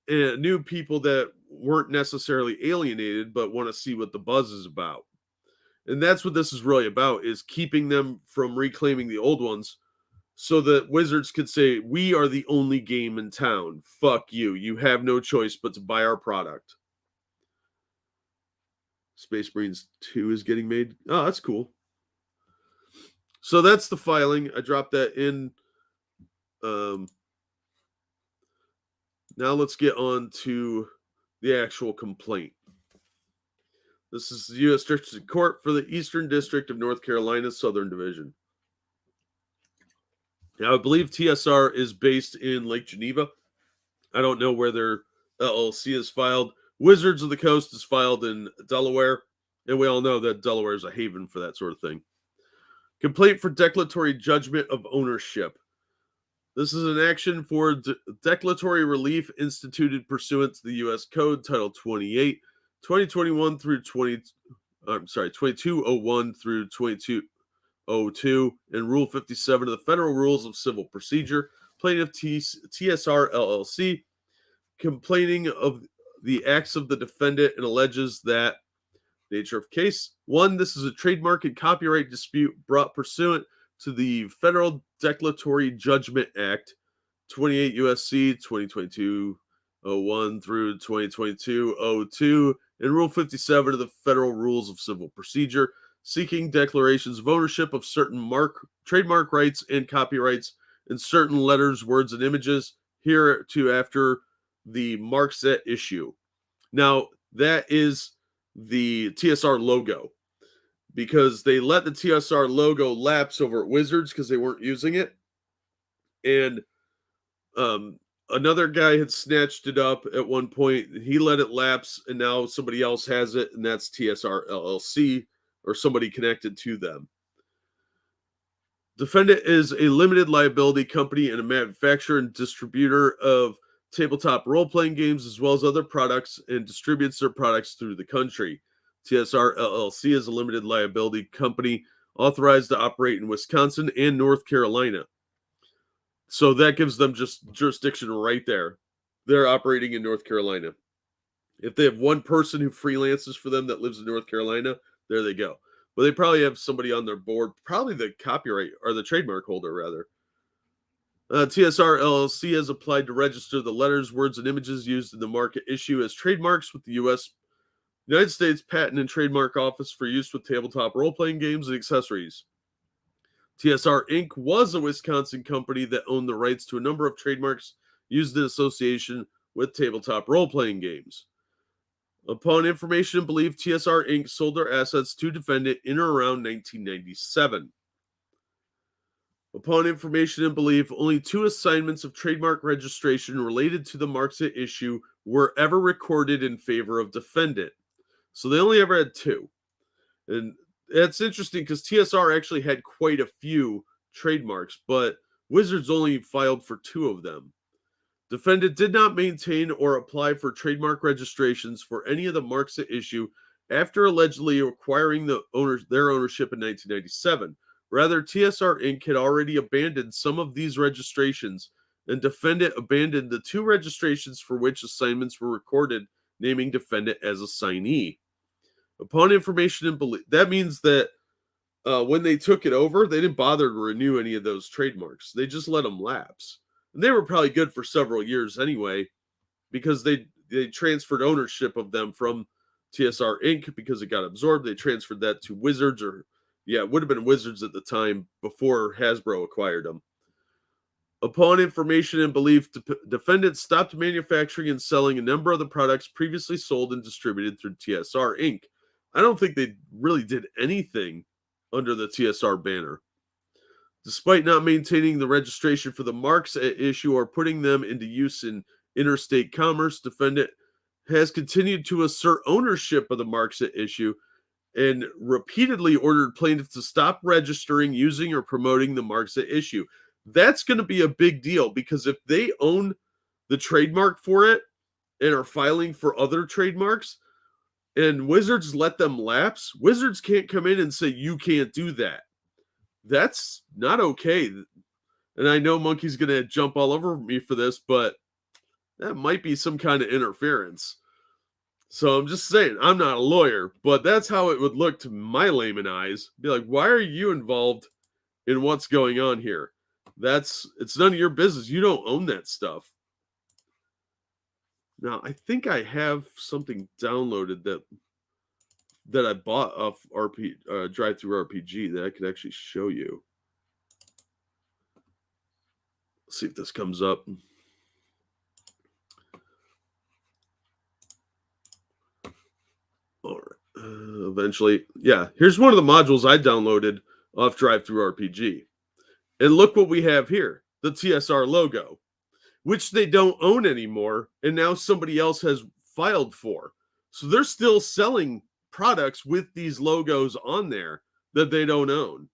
New people that weren't necessarily alienated, but want to see what the buzz is about. And that's what this is really about, is keeping them from reclaiming the old ones so that Wizards could say, we are the only game in town. Fuck you. You have no choice but to buy our product. Space Marines 2 is getting made. Oh, that's cool. So that's the filing. I dropped that in Now let's get on to the actual complaint. This is the U.S. District Court for the Eastern District of North Carolina, Southern Division. Now, I believe TSR is based in Lake Geneva. I don't know where their LLC is filed. Wizards of the Coast is filed in Delaware, and we all know that Delaware is a haven for that sort of thing. Complaint for declaratory judgment of ownership. This is an action for declaratory relief instituted pursuant to the U.S. Code Title 28, 2021 through 2201 through 2202, and Rule 57 of the Federal Rules of Civil Procedure. Plaintiff TSR LLC, complaining of the acts of the defendant and alleges that nature of case. 1, this is a trademark and copyright dispute brought pursuant to the Federal Declaratory Judgment Act, 28 U.S.C. 2022-01 through 2022-02, and Rule 57 of the Federal Rules of Civil Procedure, seeking declarations of ownership of certain trademark rights and copyrights in certain letters, words, and images hereafter the marks at issue. Now, that is the TSR logo, because they let the TSR logo lapse over at Wizards because they weren't using it. And another guy had snatched it up at one point. He let it lapse, and now somebody else has it, and that's TSR LLC, or somebody connected to them. Defendant is a limited liability company and a manufacturer and distributor of tabletop role-playing games, as well as other products, and distributes their products through the country. TSR LLC is a limited liability company authorized to operate in Wisconsin and North Carolina. So that gives them just jurisdiction right there. They're operating in North Carolina. If they have one person who freelances for them that lives in North Carolina, there they go. But they probably have somebody on their board, probably the copyright or the trademark holder, rather. TSR LLC has applied to register the letters, words, and images used in the market issue as trademarks with the United States Patent and Trademark Office for use with tabletop role-playing games and accessories. TSR Inc. was a Wisconsin company that owned the rights to a number of trademarks used in association with tabletop role-playing games. Upon information and belief, TSR Inc. sold their assets to defendant in or around 1997. Upon information and belief, only 2 assignments of trademark registration related to the marks at issue were ever recorded in favor of defendant. So they only ever had 2. And that's interesting because TSR actually had quite a few trademarks, but Wizards only filed for 2 of them. Defendant did not maintain or apply for trademark registrations for any of the marks at issue after allegedly acquiring their ownership in 1997. Rather, TSR Inc. had already abandoned some of these registrations, and defendant abandoned the 2 registrations for which assignments were recorded, naming defendant as assignee. Upon information and belief, that means that when they took it over, they didn't bother to renew any of those trademarks. They just let them lapse. And they were probably good for several years anyway, because they transferred ownership of them from TSR Inc. because it got absorbed. They transferred that to Wizards, it would have been Wizards at the time before Hasbro acquired them. Upon information and belief, defendants stopped manufacturing and selling a number of the products previously sold and distributed through TSR Inc. I don't think they really did anything under the TSR banner. Despite not maintaining the registration for the marks at issue or putting them into use in interstate commerce, defendant has continued to assert ownership of the marks at issue and repeatedly ordered plaintiffs to stop registering, using, or promoting the marks at issue. That's going to be a big deal, because if they own the trademark for it and are filing for other trademarks and Wizards let them lapse, Wizards can't come in and say, you can't do that. That's not okay. And I know Monkey's going to jump all over me for this, but that might be some kind of interference. So I'm just saying, I'm not a lawyer, but that's how it would look to my layman eyes. Be like, why are you involved in what's going on here? It's none of your business. You don't own that stuff. Now, I think I have something downloaded that I bought off Drive-Thru RPG that I could actually show you. Let's see if this comes up. All right. Eventually, yeah. Here's one of the modules I downloaded off DriveThruRPG. And look what we have here, the TSR logo, which they don't own anymore, and now somebody else has filed for. So they're still selling products with these logos on there that they don't own.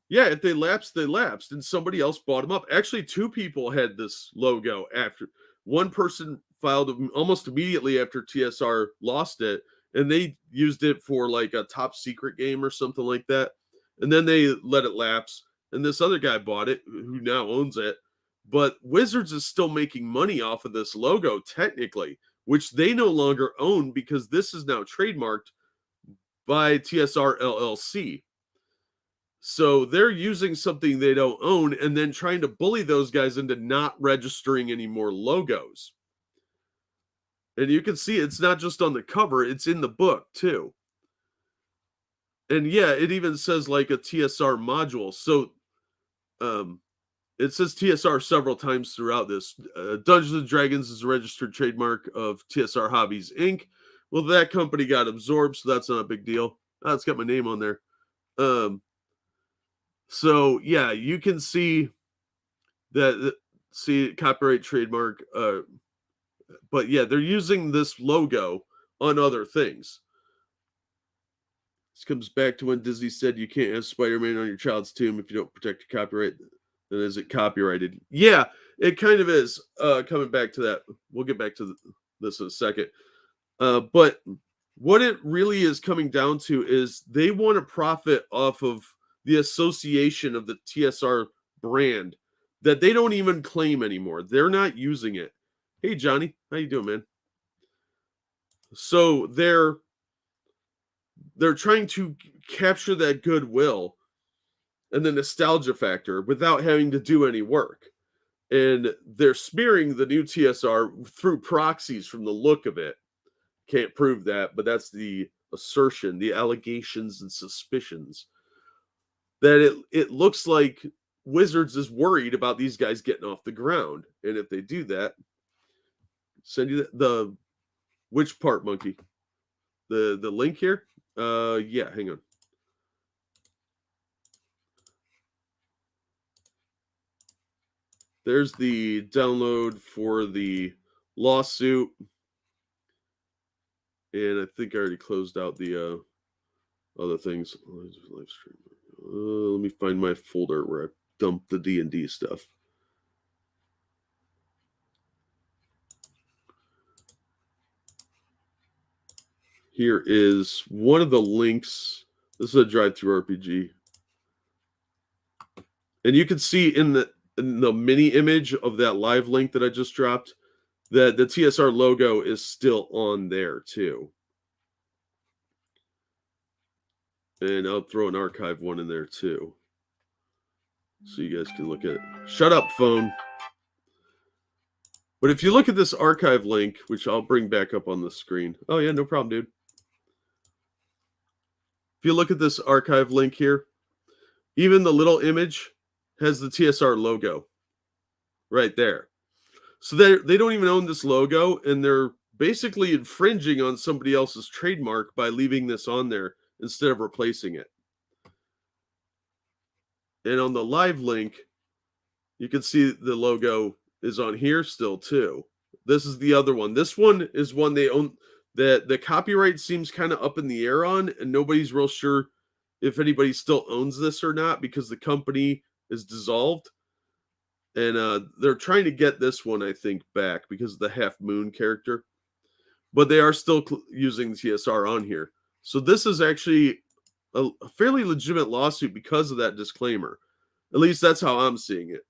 Yeah, if they lapsed, they lapsed, and somebody else bought them up. Actually, 2 people had this logo after. One person filed almost immediately after TSR lost it, and they used it for like a top secret game or something like that. And then they let it lapse, and this other guy bought it, who now owns it. But Wizards is still making money off of this logo, technically, which they no longer own because this is now trademarked by TSR LLC. So they're using something they don't own and then trying to bully those guys into not registering any more logos. And you can see it's not just on the cover, it's in the book too. And yeah, it even says like a TSR module. So it says TSR several times throughout this. Dungeons & Dragons is a registered trademark of TSR Hobbies, Inc. Well, that company got absorbed, so that's not a big deal. Oh, it's got my name on there. So yeah, you can see that, copyright trademark, but yeah, they're using this logo on other things. This comes back to when Disney said you can't have Spider-Man on your child's tomb if you don't protect your copyright. Then is it copyrighted? Yeah, it kind of is. Coming back to that, we'll get back to this in a second. But what it really is coming down to is they want to profit off of the association of the TSR brand that they don't even claim anymore. They're not using it. Hey, Johnny, how you doing, man? So they're trying to capture that goodwill and the nostalgia factor without having to do any work. And they're smearing the new TSR through proxies from the look of it. Can't prove that, but that's the assertion, the allegations and suspicions. That it looks like Wizards is worried about these guys getting off the ground. And if they do that, send you the which part, Monkey? The link here? Yeah, hang on. There's the download for the lawsuit. And I think I already closed out the other things. Live stream. Let me find my folder where I dumped the D&D stuff. Here is one of the links. This is a DriveThruRPG. And you can see in the mini image of that live link that I just dropped that the TSR logo is still on there too. And I'll throw an archive one in there too, so you guys can look at it. Shut up, phone. But if you look at this archive link, which I'll bring back up on the screen. Oh yeah, no problem, dude. If you look at this archive link here, even the little image has the TSR logo right there. So they don't even own this logo, and they're basically infringing on somebody else's trademark by leaving this on there instead of replacing it. And on the live link, you can see the logo is on here still too. This is the other one. This one is one they own. The copyright seems kind of up in the air on, and nobody's real sure if anybody still owns this or not because the company is dissolved. And they're trying to get this one, I think, back because of the Half Moon character. But they are still using TSR on here. So this is actually a fairly legitimate lawsuit because of that disclaimer. At least that's how I'm seeing it.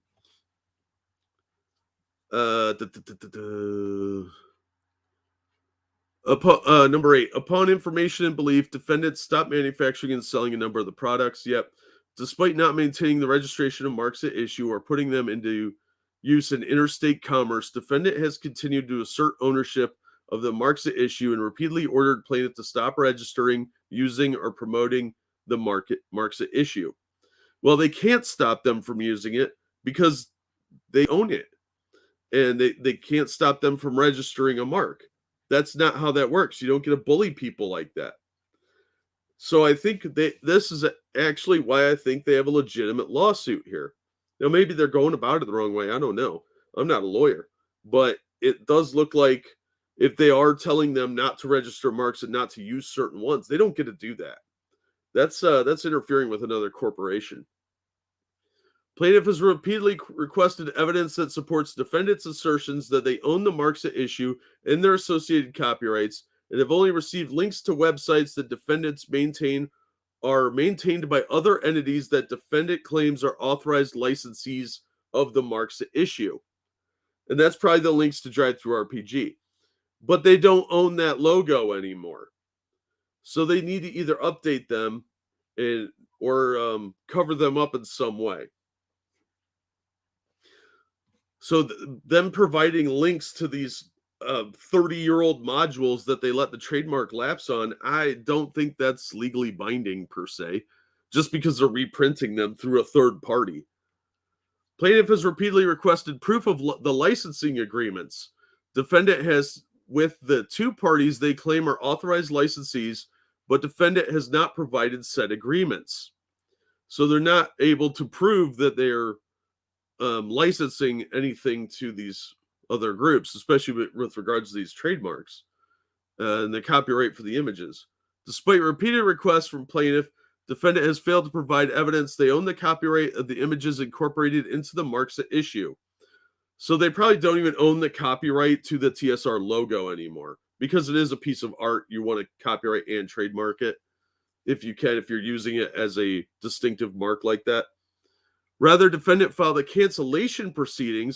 Number 8. Upon information and belief, defendants stop manufacturing and selling a number of the products. Yep. Despite not maintaining the registration of marks at issue or putting them into use in interstate commerce, defendant has continued to assert ownership of the marks at issue and repeatedly ordered plaintiff to stop registering, using, or promoting the marks at issue. Well, they can't stop them from using it because they own it and they can't stop them from registering a mark. That's not how that works. You don't get to bully people like that. So I think this is actually why I think they have a legitimate lawsuit here. Now, maybe they're going about it the wrong way. I don't know. I'm not a lawyer, but it does look like if they are telling them not to register marks and not to use certain ones, they don't get to do that. That's interfering with another corporation. Plaintiff has repeatedly requested evidence that supports defendants' assertions that they own the marks at issue and their associated copyrights, and have only received links to websites that defendants maintain are maintained by other entities that defendant claims are authorized licensees of the marks at issue. And that's probably the links to DriveThruRPG. But they don't own that logo anymore. So they need to either update them or cover them up in some way. So them providing links to these 30-year-old modules that they let the trademark lapse on, I don't think that's legally binding per se, just because they're reprinting them through a third party. Plaintiff has repeatedly requested proof of the licensing agreements defendant has with the two parties they claim are authorized licensees, but defendant has not provided said agreements. So they're not able to prove that they're licensing anything to these other groups, especially with regards to these trademarks and the copyright for the images. Despite repeated requests from plaintiff, defendant has failed to provide evidence they own the copyright of the images incorporated into the marks at issue. So they probably don't even own the copyright to the TSR logo anymore, because it is a piece of art. You want to copyright and trademark it if you can, if you're using it as a distinctive mark like that. Rather, defendant filed a cancellation proceeding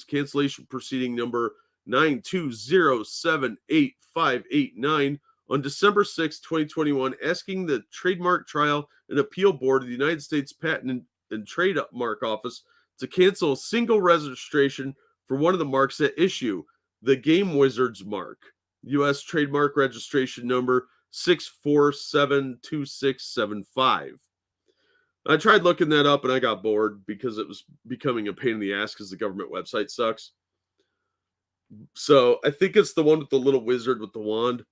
number 920788589 on December 6, 2021, asking the Trademark Trial and Appeal Board of the United States Patent and Trademark Office to cancel a single registration for one of the marks at issue, the Game Wizards mark, U.S. Trademark Registration number 6472675. I tried looking that up and I got bored because it was becoming a pain in the ass because the government website sucks. So I think it's the one with the little wizard with the wand.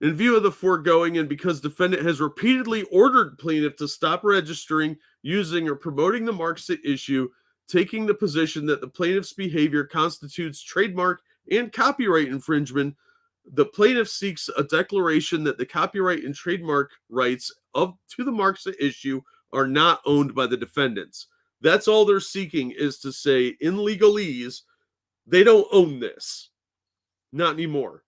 In view of the foregoing, and because defendant has repeatedly ordered plaintiff to stop registering, using, or promoting the marks at issue, taking the position that the plaintiff's behavior constitutes trademark and copyright infringement, the plaintiff seeks a declaration that the copyright and trademark rights to the marks at issue are not owned by the defendants. That's all they're seeking, is to say in legalese, they don't own this. Not anymore.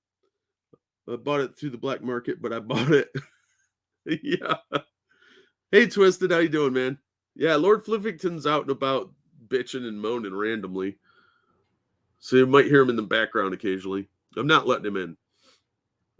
I bought it through the black market, but I bought it. Yeah. Hey, Twisted, how you doing, man? Yeah, Lord Fliffington's out and about bitching and moaning randomly. So you might hear him in the background occasionally. I'm not letting him in.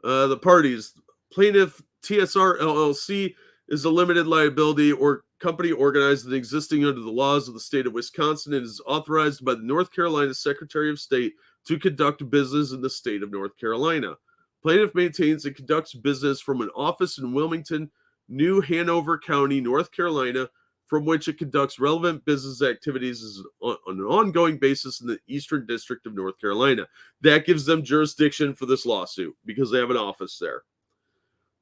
The parties. Plaintiff TSR LLC is a limited liability or company organized and existing under the laws of the state of Wisconsin and is authorized by the North Carolina Secretary of State to conduct business in the state of North Carolina. Plaintiff maintains and conducts business from an office in Wilmington, New Hanover County, North Carolina, from which it conducts relevant business activities on an ongoing basis in the Eastern District of North Carolina. That gives them jurisdiction for this lawsuit because they have an office there.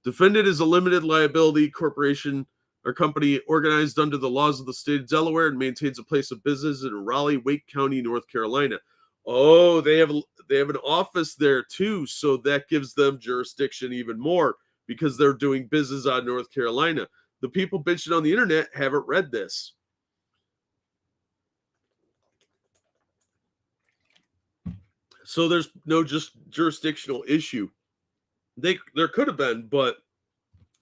Defendant is a limited liability corporation or company organized under the laws of the state of Delaware and maintains a place of business in Raleigh, Wake County, North Carolina. Oh, they have an office there too, so that gives them jurisdiction even more because they're doing business out of North Carolina. The people bitching on the internet haven't read this. So there's no just jurisdictional issue. There could have been, but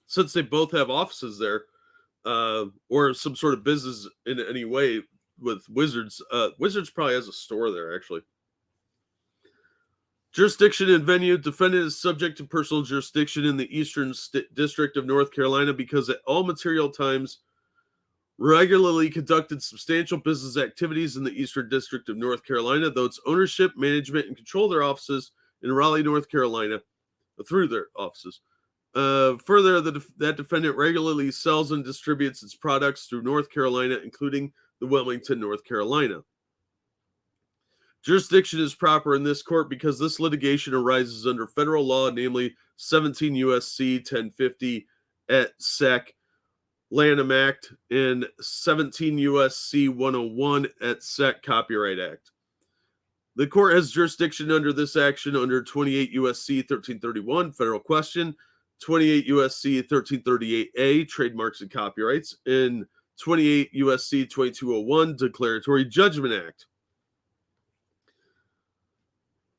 since they both have offices there, or some sort of business in any way with Wizards, Wizards probably has a store there, actually. Jurisdiction and venue. Defendant is subject to personal jurisdiction in the Eastern District of North Carolina because at all material times regularly conducted substantial business activities in the Eastern District of North Carolina, though its ownership, management, and control of their offices in Raleigh, North Carolina, through their offices. Further, that defendant regularly sells and distributes its products through North Carolina, including Wilmington, North Carolina. Jurisdiction is proper in this court because this litigation arises under federal law, namely 17 U.S.C. 1050 et sec. Lanham Act and 17 U.S.C. 101 et sec. Copyright Act. The court has jurisdiction under this action under 28 U.S.C. 1331, federal question, 28 U.S.C. 1338A, trademarks and copyrights, and 28 U.S.C. 2201, Declaratory Judgment Act.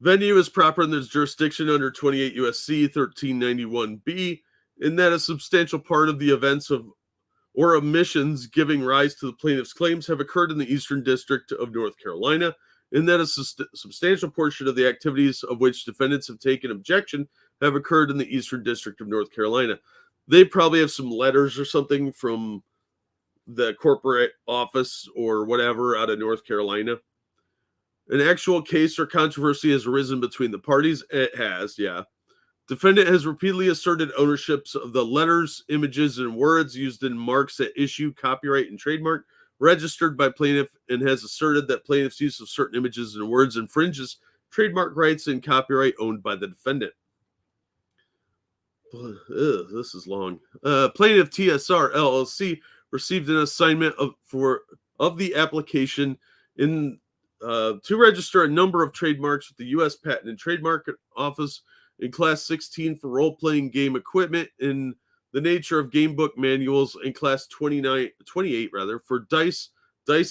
Venue is proper in this jurisdiction under 28 U.S.C. 1391B, in that a substantial part of the events of or omissions giving rise to the plaintiff's claims have occurred in the Eastern District of North Carolina, in that a substantial portion of the activities of which defendants have taken objection have occurred in the Eastern District of North Carolina. They probably have some letters or something from the corporate office or whatever out of North Carolina. An actual case or controversy has arisen between the parties. It has, yeah. Defendant has repeatedly asserted ownerships of the letters, images, and words used in marks at issue, copyright, and trademark registered by plaintiff, and has asserted that plaintiff's use of certain images and words infringes trademark rights and copyright owned by the defendant. This is long. Plaintiff TSR LLC received an assignment of the application in to register a number of trademarks with the U.S. Patent and Trademark Office in Class 16 for role-playing game equipment in the nature of game book manuals, in Class 28 for dice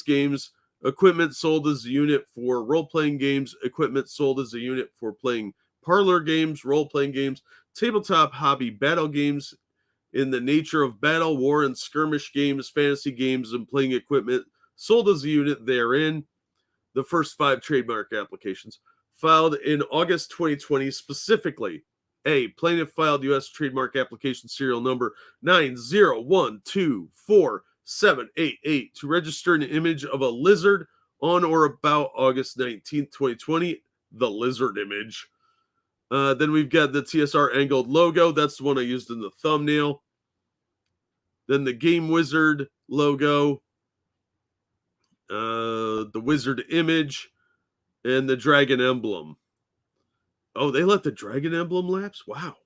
games, equipment sold as a unit for role-playing games, equipment sold as a unit for playing parlor games, role-playing games, tabletop hobby battle games in the nature of battle, war, and skirmish games, fantasy games, and playing equipment sold as a unit therein. The first 5 trademark applications filed in August 2020, specifically A, plaintiff filed U.S. trademark application serial number 901247888 to register an image of a lizard on or about August 19, 2020, the lizard image. Then we've got the TSR angled logo. That's the one I used in the thumbnail. Then the Game Wizard logo, the wizard image, and the dragon emblem. Oh, they let the dragon emblem lapse? Wow.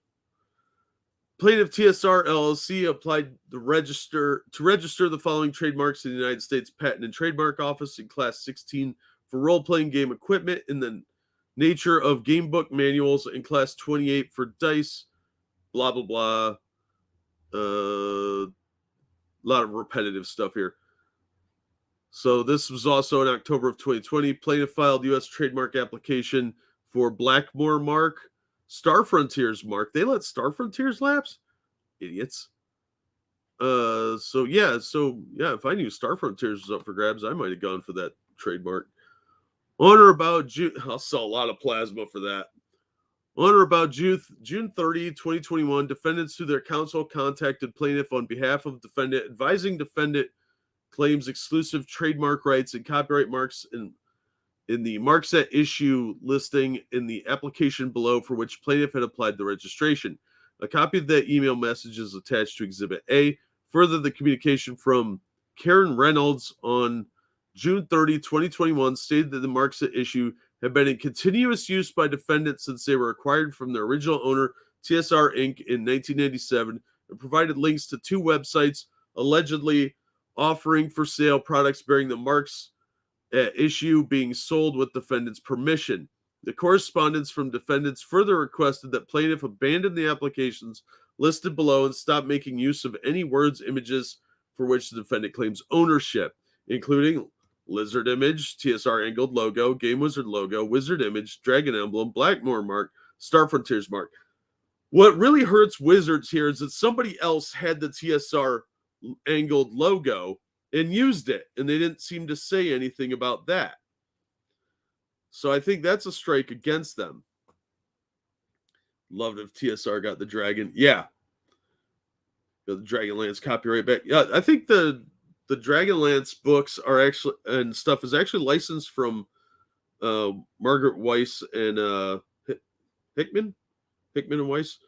Plaintiff TSR LLC applied to register the following trademarks in the United States Patent and Trademark Office in Class 16 for role-playing game equipment in the nature of game book manuals, in Class 28 for dice, blah, blah, blah. A lot of repetitive stuff here. So this was also in October of 2020. Plaintiff filed U.S. trademark application for Blackmore mark, Star Frontiers mark. They let Star Frontiers lapse? Idiots. So yeah, if I knew Star Frontiers was up for grabs, I might have gone for that trademark. On or about June, I'll sell a lot of plasma for that. On or about June 30, 2021, defendants through their counsel contacted plaintiff on behalf of defendant, advising defendant claims exclusive trademark rights and copyright marks in the marks at issue listing in the application below for which plaintiff had applied the registration. A copy of that email message is attached to Exhibit A. Further, the communication from Karen Reynolds on June 30, 2021 stated that the marks at issue have been in continuous use by defendants since they were acquired from their original owner, TSR Inc., in 1997, and provided links to 2 websites allegedly offering for sale products bearing the marks at issue being sold with defendant's permission. The correspondence from defendants further requested that plaintiff abandon the applications listed below and stop making use of any words, images for which the defendant claims ownership, including lizard image, TSR angled logo, Game Wizard logo, wizard image, dragon emblem, Blackmore mark, Star Frontiers mark. What really hurts Wizards here is that somebody else had the TSR angled logo and used it, and they didn't seem to say anything about that. So I think that's a strike against them. Loved if TSR got the dragon. Yeah. Got the Dragonlance copyright back. Yeah, I think the Dragonlance books are actually, and stuff is actually licensed from Margaret Weiss and Hickman and Weiss.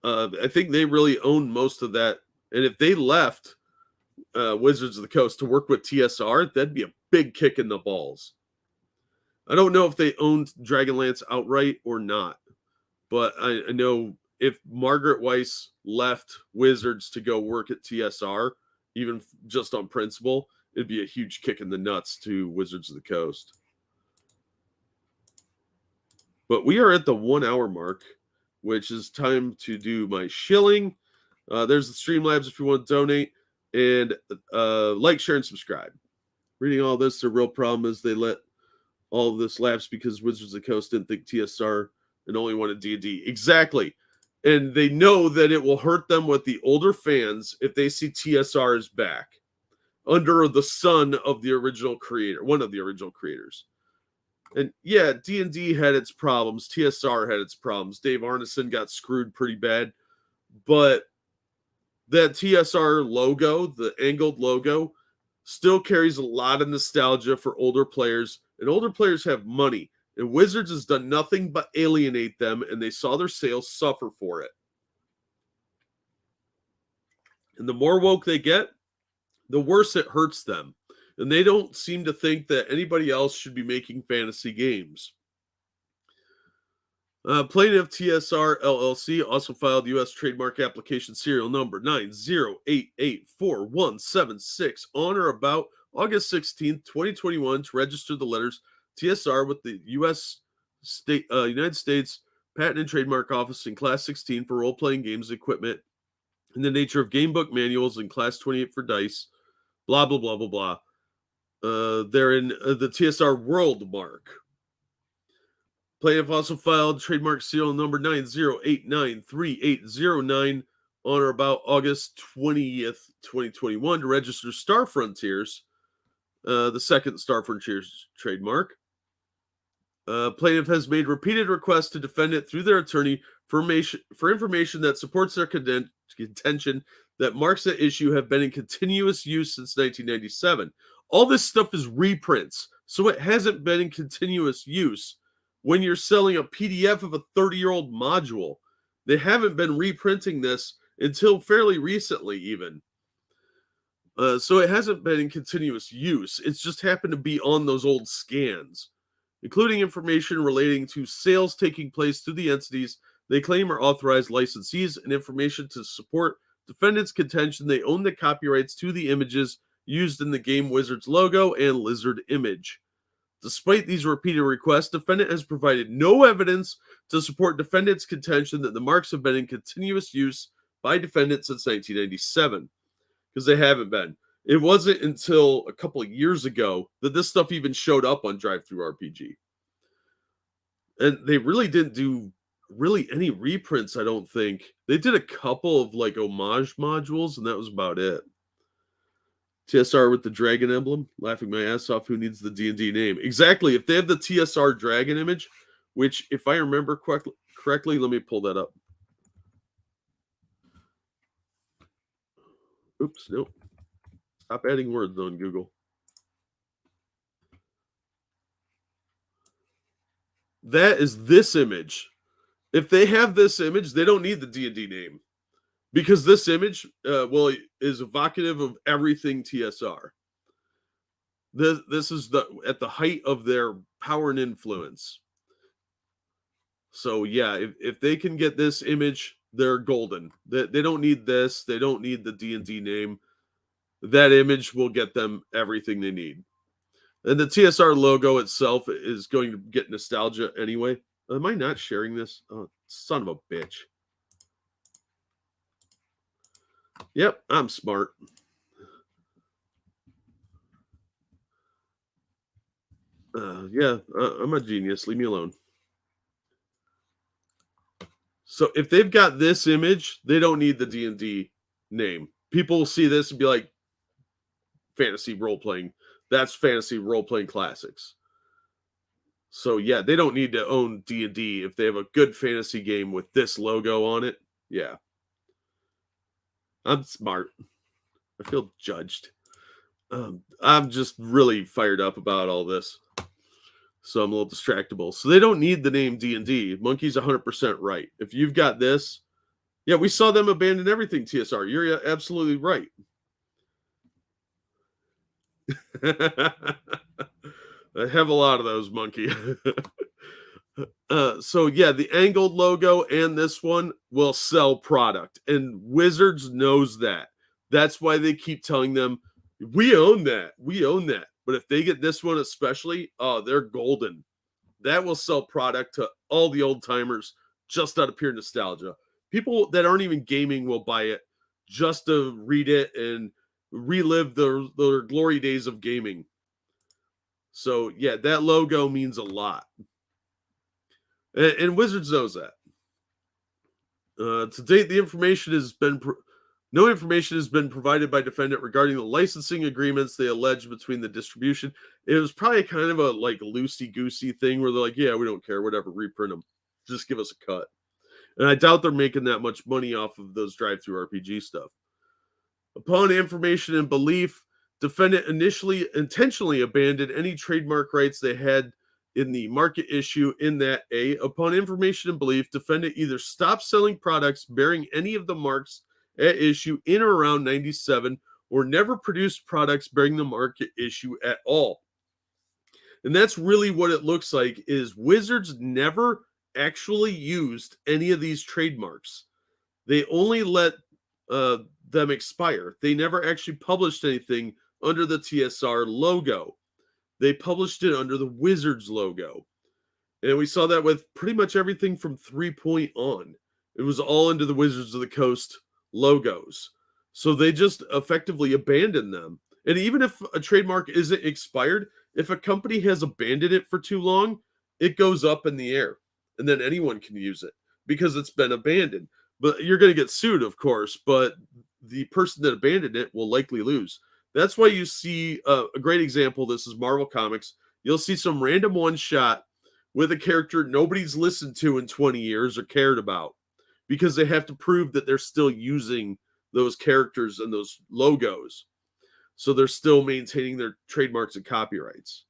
I think they really own most of that. And if they left, Wizards of the Coast to work with TSR, that'd be a big kick in the balls. I don't know if they owned Dragonlance outright or not, but I know if Margaret Weiss left Wizards to go work at TSR, even just on principle, it'd be a huge kick in the nuts to Wizards of the Coast. But we are at the 1 hour mark, which is time to do my shilling. There's the Streamlabs if you want to donate. And like, share, and subscribe. Reading all this, the real problem is they let all of this lapse because Wizards of the Coast didn't think TSR and only wanted D&D. Exactly. And they know that it will hurt them with the older fans if they see TSR is back under the sun of the original creator, one of the original creators. And yeah, D&D had its problems. TSR had its problems. Dave Arneson got screwed pretty bad. But that TSR logo, the angled logo, still carries a lot of nostalgia for older players. And older players have money. And Wizards has done nothing but alienate them. And they saw their sales suffer for it. And the more woke they get, the worse it hurts them. And they don't seem to think that anybody else should be making fantasy games. Plaintiff TSR LLC also filed U.S. trademark application serial number 908841776 on or about August 16, 2021 to register the letters TSR with the United States Patent and Trademark Office in Class 16 for role-playing games equipment in the nature of game book manuals and Class 28 for dice, blah, blah, blah, blah, blah. They're in the TSR World mark. Plaintiff also filed trademark serial number 9089389 on or about August 20th, 2021 to register Star Frontiers, the second Star Frontiers trademark. Plaintiff has made repeated requests to defendant through their attorney for information that supports their contention that marks at issue have been in continuous use since 1997. All this stuff is reprints, so it hasn't been in continuous use. When you're selling a PDF of a 30-year-old module, they haven't been reprinting this until fairly recently, even. So it hasn't been in continuous use. It's just happened to be on those old scans, including information relating to sales taking place through the entities they claim are authorized licensees and information to support defendants' contention they own the copyrights to the images used in the game Wizards logo and lizard image. Despite these repeated requests, defendant has provided no evidence to support defendant's contention that the marks have been in continuous use by defendant since 1997, because they haven't been. It wasn't until a couple of years ago that this stuff even showed up on DriveThruRPG. And they really didn't do any reprints, I don't think. They did a couple of like homage modules, and that was about it. TSR with the dragon emblem, laughing my ass off. Who needs the D&D name? Exactly. If they have the TSR dragon image, which if I remember correctly, let me pull that up. Oops, nope. Stop adding words on Google. That is this image. If they have this image, they don't need the D&D name. Because this image, is evocative of everything TSR. This is at the height of their power and influence. So yeah, if they can get this image, they're golden. They don't need this. They don't need the D&D name. That image will get them everything they need. And the TSR logo itself is going to get nostalgia anyway. Am I not sharing this? Oh, son of a bitch. Yep, I'm smart. I'm a genius. Leave me alone. So if they've got this image, they don't need the D&D name. People will see this and be like, fantasy role-playing. That's fantasy role-playing classics. So yeah, they don't need to own D&D if they have a good fantasy game with this logo on it. Yeah. I'm smart. I feel judged. I'm just really fired up about all this. So I'm a little distractible. So they don't need the name D&D. Monkey's 100% right. If you've got this, yeah, we saw them abandon everything, TSR. You're absolutely right. I have a lot of those, monkey. So yeah, the angled logo and this one will sell product, and Wizards knows that. That's why they keep telling them, "We own that. We own that." But if they get this one especially, oh, they're golden. That will sell product to all the old timers just out of pure nostalgia. People that aren't even gaming will buy it just to read it and relive their glory days of gaming. So yeah, that logo means a lot. And Wizards knows that. To date, the information has been no information has been provided by defendant regarding the licensing agreements they allege between the distribution. It was probably kind of a like loosey goosey thing where they're like, "Yeah, we don't care, whatever, reprint them, just give us a cut." And I doubt they're making that much money off of those drive-through RPG stuff. Upon information and belief, defendant initially intentionally abandoned any trademark rights they had in the market issue in that upon information and belief, defendant either stopped selling products bearing any of the marks at issue in or around 97 or never produced products bearing the market issue at all. And that's really what it looks like is Wizards never actually used any of these trademarks. They only let them expire. They never actually published anything under the TSR logo. They published it under the Wizards logo. And we saw that with pretty much everything from 3 Point on. It was all under the Wizards of the Coast logos. So they just effectively abandoned them. And even if a trademark isn't expired, if a company has abandoned it for too long, it goes up in the air. And then anyone can use it because it's been abandoned. But you're going to get sued, of course, but the person that abandoned it will likely lose. That's why you see a great example. This is Marvel Comics. You'll see some random one shot with a character nobody's listened to in 20 years or cared about because they have to prove that they're still using those characters and those logos. So they're still maintaining their trademarks and copyrights.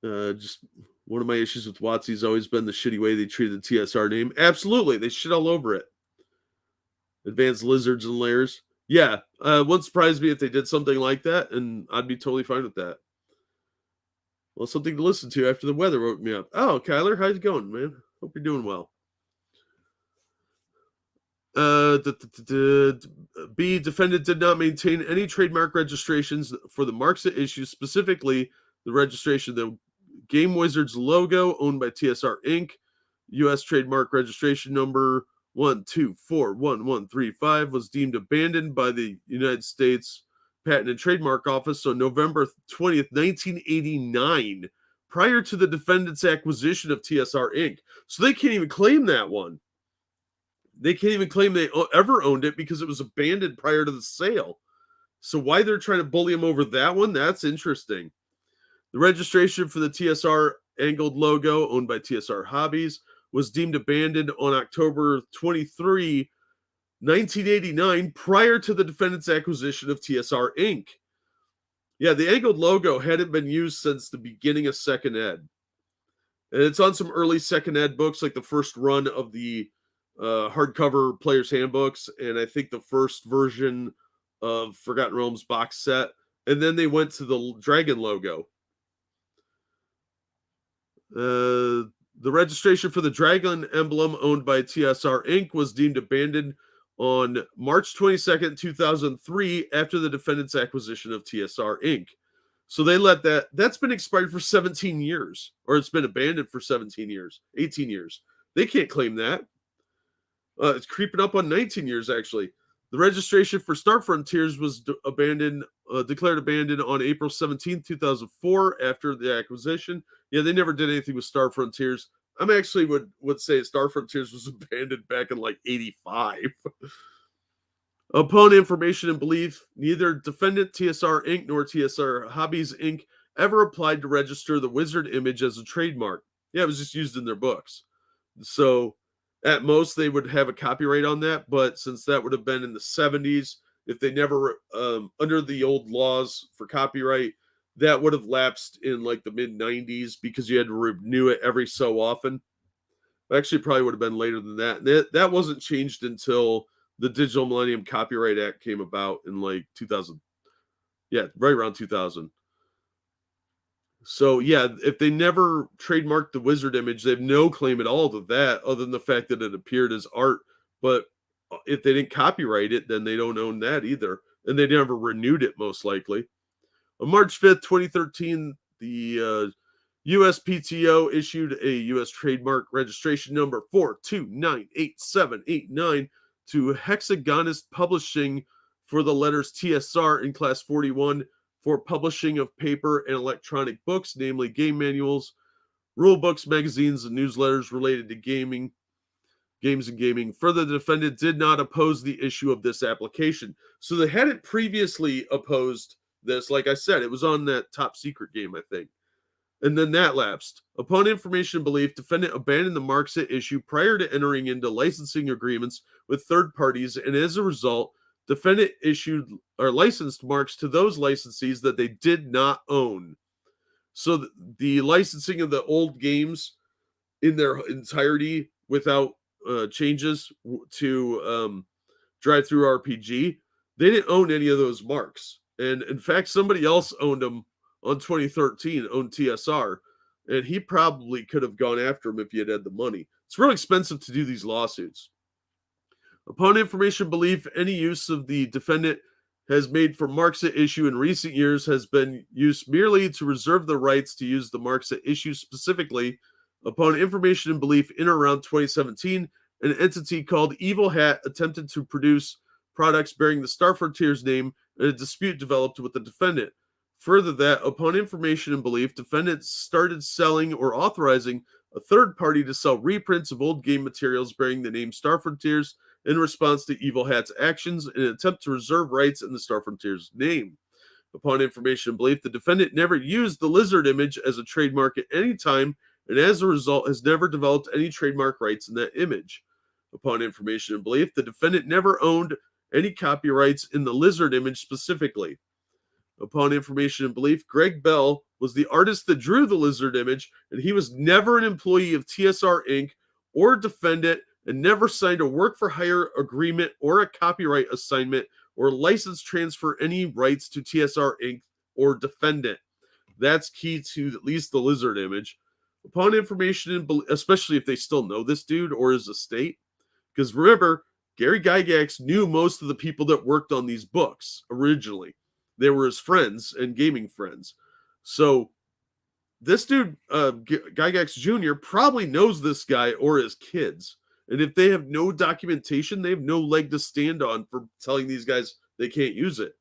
Just one of my issues with WOTC has always been the shitty way they treated the TSR name. Absolutely. They shit all over it. Advanced Lizards and Layers. Yeah, wouldn't surprise me if they did something like that, and I'd be totally fine with that. Well, something to listen to after the weather woke me up. Oh, Kyler, how's it going, man? Hope you're doing well. B, defendant did not maintain any trademark registrations for the marks at issue, specifically the registration of the Game Wizards logo owned by TSR Inc. U.S. trademark registration number 1241135 was deemed abandoned by the United States Patent and Trademark Office on November 20th, 1989, prior to the defendant's acquisition of TSR Inc. So they can't even claim that one. They can't even claim they ever owned it because it was abandoned prior to the sale. So why they're trying to bully them over that one, that's interesting. The registration for the TSR angled logo owned by TSR Hobbies was deemed abandoned on October 23, 1989, prior to the defendant's acquisition of TSR Inc. Yeah, the angled logo hadn't been used since the beginning of second ed. And it's on some early second ed books, like the first run of the hardcover Player's Handbooks, and I think the first version of Forgotten Realms box set. And then they went to the dragon logo. The registration for the dragon emblem owned by TSR Inc. was deemed abandoned on March 22nd, 2003, after the defendant's acquisition of TSR Inc. So they let that's been expired for 17 years, or it's been abandoned for 17 years, 18 years. They can't claim that. It's creeping up on 19 years, actually. The registration for Star Frontiers was declared abandoned on April 17, 2004, after the acquisition. Yeah, they never did anything with Star Frontiers. I'm actually would say Star Frontiers was abandoned back in like 85. Upon information and belief, neither defendant TSR Inc. nor TSR Hobbies Inc. ever applied to register the wizard image as a trademark. Yeah, it was just used in their books. So at most, they would have a copyright on that, but since that would have been in the 70s, if they never, under the old laws for copyright, that would have lapsed in like the mid 90s because you had to renew it every so often. Actually, probably would have been later than that. That wasn't changed until the Digital Millennium Copyright Act came about in like 2000. Yeah, right around 2000. So yeah, if they never trademarked the wizard image, they have no claim at all to that, other than the fact that it appeared as art. But if they didn't copyright it, then they don't own that either, and they never renewed it, most likely. On March 5th, 2013, the USPTO issued a U.S. trademark registration number 4298789 to Hexagonist Publishing for the letters TSR in Class 41 for publishing of paper and electronic books, namely game manuals, rule books, magazines, and newsletters related to games and gaming. Further, the defendant did not oppose the issue of this application. So they hadn't previously opposed this. Like I said, it was on that top secret game, I think. And then that lapsed. Upon information and belief, defendant abandoned the marks at issue prior to entering into licensing agreements with third parties, and as a result, defendant issued or licensed marks to those licensees that they did not own. So the licensing of the old games in their entirety without changes to drive-through RPG, they didn't own any of those marks. And in fact, somebody else owned them on 2013, owned TSR, and he probably could have gone after him if he had the money. It's real expensive to do these lawsuits. Upon information belief, any use of the defendant has made for marks at issue in recent years has been used merely to reserve the rights to use the marks at issue specifically. Upon information and belief, in or around 2017, an entity called Evil Hat attempted to produce products bearing the Star Frontiers name, and a dispute developed with the defendant. Further, that upon information and belief, defendants started selling or authorizing a third party to sell reprints of old game materials bearing the name Star Frontiers in response to Evil Hat's actions in an attempt to reserve rights in the Star Frontiers name. Upon information and belief, the defendant never used the lizard image as a trademark at any time, and as a result has never developed any trademark rights in that image. Upon information and belief, the defendant never owned any copyrights in the lizard image specifically. Upon information and belief, Greg Bell was the artist that drew the lizard image, and he was never an employee of TSR Inc. or defendant, and never signed a work-for-hire agreement or a copyright assignment or license transfer any rights to TSR Inc. or defendant. That's key to at least the lizard image. Upon information and belief, especially if they still know this dude or his estate, because remember, Gary Gygax knew most of the people that worked on these books originally. They were his friends and gaming friends. So this dude, Gygax Jr., probably knows this guy or his kids. And if they have no documentation, they have no leg to stand on for telling these guys they can't use it.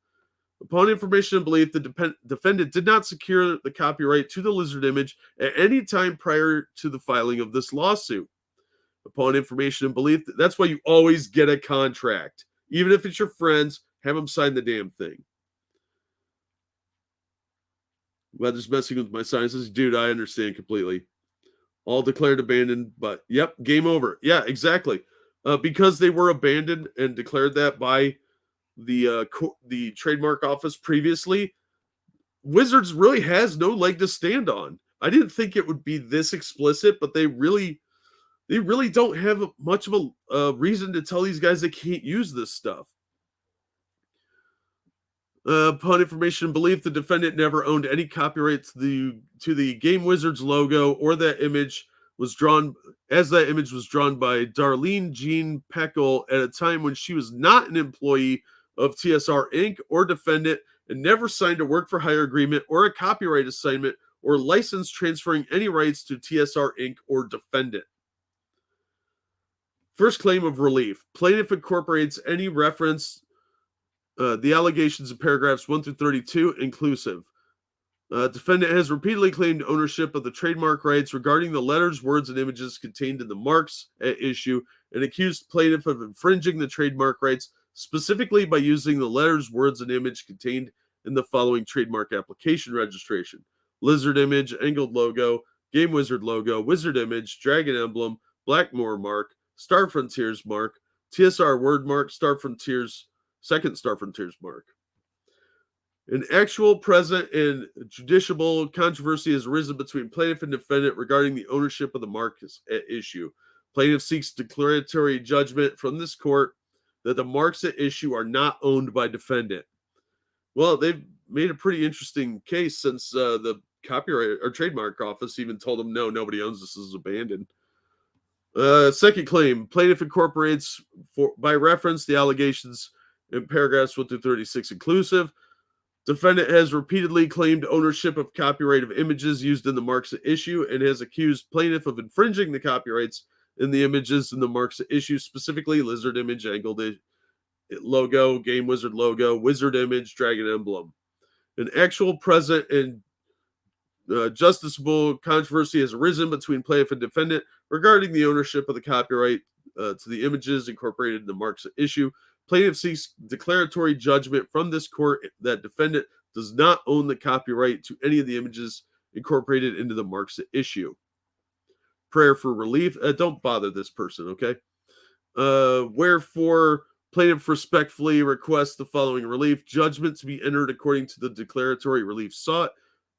Upon information and belief, the defendant did not secure the copyright to the lizard image at any time prior to the filing of this lawsuit. Upon information and belief, that's why you always get a contract. Even if it's your friends, have them sign the damn thing. Well, just messing with my sciences. Dude, I understand completely. All declared abandoned, but yep, game over. Yeah, exactly. Because they were abandoned and declared that by the trademark office previously, Wizards really has no leg to stand on. I didn't think it would be this explicit, but they really don't have much of a reason to tell these guys they can't use this stuff. Upon information and belief, the defendant never owned any copyright to the Game Wizards logo, or that image was drawn by Darlene Jean Peckel at a time when she was not an employee of TSR Inc. or defendant, and never signed a work-for-hire agreement or a copyright assignment or license transferring any rights to TSR Inc. or defendant. First claim of relief. Plaintiff incorporates any reference the allegations in paragraphs 1 through 32 inclusive. Defendant has repeatedly claimed ownership of the trademark rights regarding the letters, words, and images contained in the marks at issue, and accused plaintiff of infringing the trademark rights specifically by using the letters, words, and image contained in the following trademark application registration: lizard image, angled logo, Game Wizard logo, wizard image, dragon emblem, Blackmore mark, Star Frontiers mark, TSR word mark, Star Frontiers second Star Frontiers mark. An actual, present, and judiciable controversy has arisen between plaintiff and defendant regarding the ownership of the mark at issue. Plaintiff seeks declaratory judgment from this court that the marks at issue are not owned by defendant. Well, they've made a pretty interesting case since the Copyright or Trademark Office even told them, no, nobody owns this, is abandoned. Second claim, plaintiff incorporates by reference the allegations in paragraphs 1 through 36 inclusive. Defendant has repeatedly claimed ownership of copyright of images used in the marks at issue and has accused plaintiff of infringing the copyrights in the images in the marks at issue, specifically lizard image, angled logo, game wizard logo, wizard image, dragon emblem. An actual present and justiciable controversy has arisen between plaintiff and defendant regarding the ownership of the copyright to the images incorporated in the marks at issue. Plaintiff seeks declaratory judgment from this court that defendant does not own the copyright to any of the images incorporated into the marks at issue. Prayer for relief. Don't bother this person, okay? Wherefore, plaintiff respectfully requests the following relief. Judgment to be entered according to the declaratory relief sought.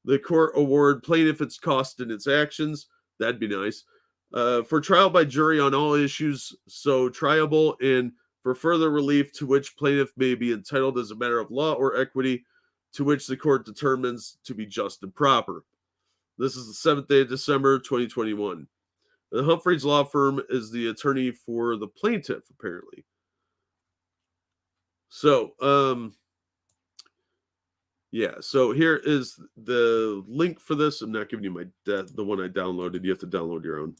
The court award plaintiff its cost and its actions. That'd be nice. For trial by jury on all issues so triable, and for further relief to which plaintiff may be entitled as a matter of law or equity, to which the court determines to be just and proper. This is the 7th day of December, 2021. The Humphreys Law Firm is the attorney for the plaintiff, apparently. So, yeah, so here is the link for this. I'm not giving you the one I downloaded. You have to download your own.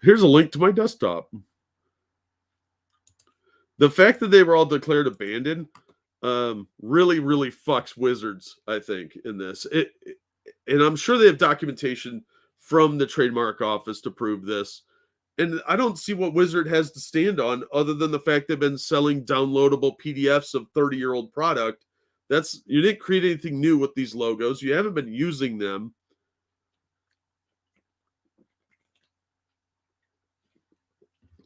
Here's a link to my desktop. The fact that they were all declared abandoned really, really fucks Wizards, I think, in this. And I'm sure they have documentation from the Trademark Office to prove this. And I don't see what Wizard has to stand on other than the fact they've been selling downloadable PDFs of 30-year-old product. You didn't create anything new with these logos. You haven't been using them.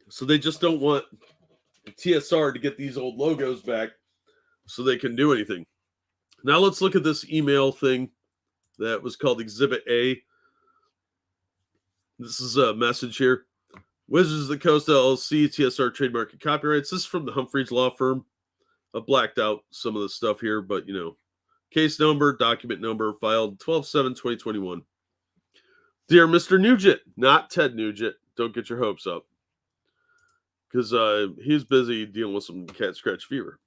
So they just don't want TSR to get these old logos back so they can do anything. Now let's look at this email thing that was called Exhibit A. This is a message here. Wizards of the Coast LLC, TSR Trademark and Copyrights. This is from the Humphreys Law Firm. I blacked out some of the stuff here, but you know. Case number, document number, filed 12/7/2021. Dear Mr. Nugent, not Ted Nugent. Don't get your hopes up. Because he's busy dealing with some cat scratch fever.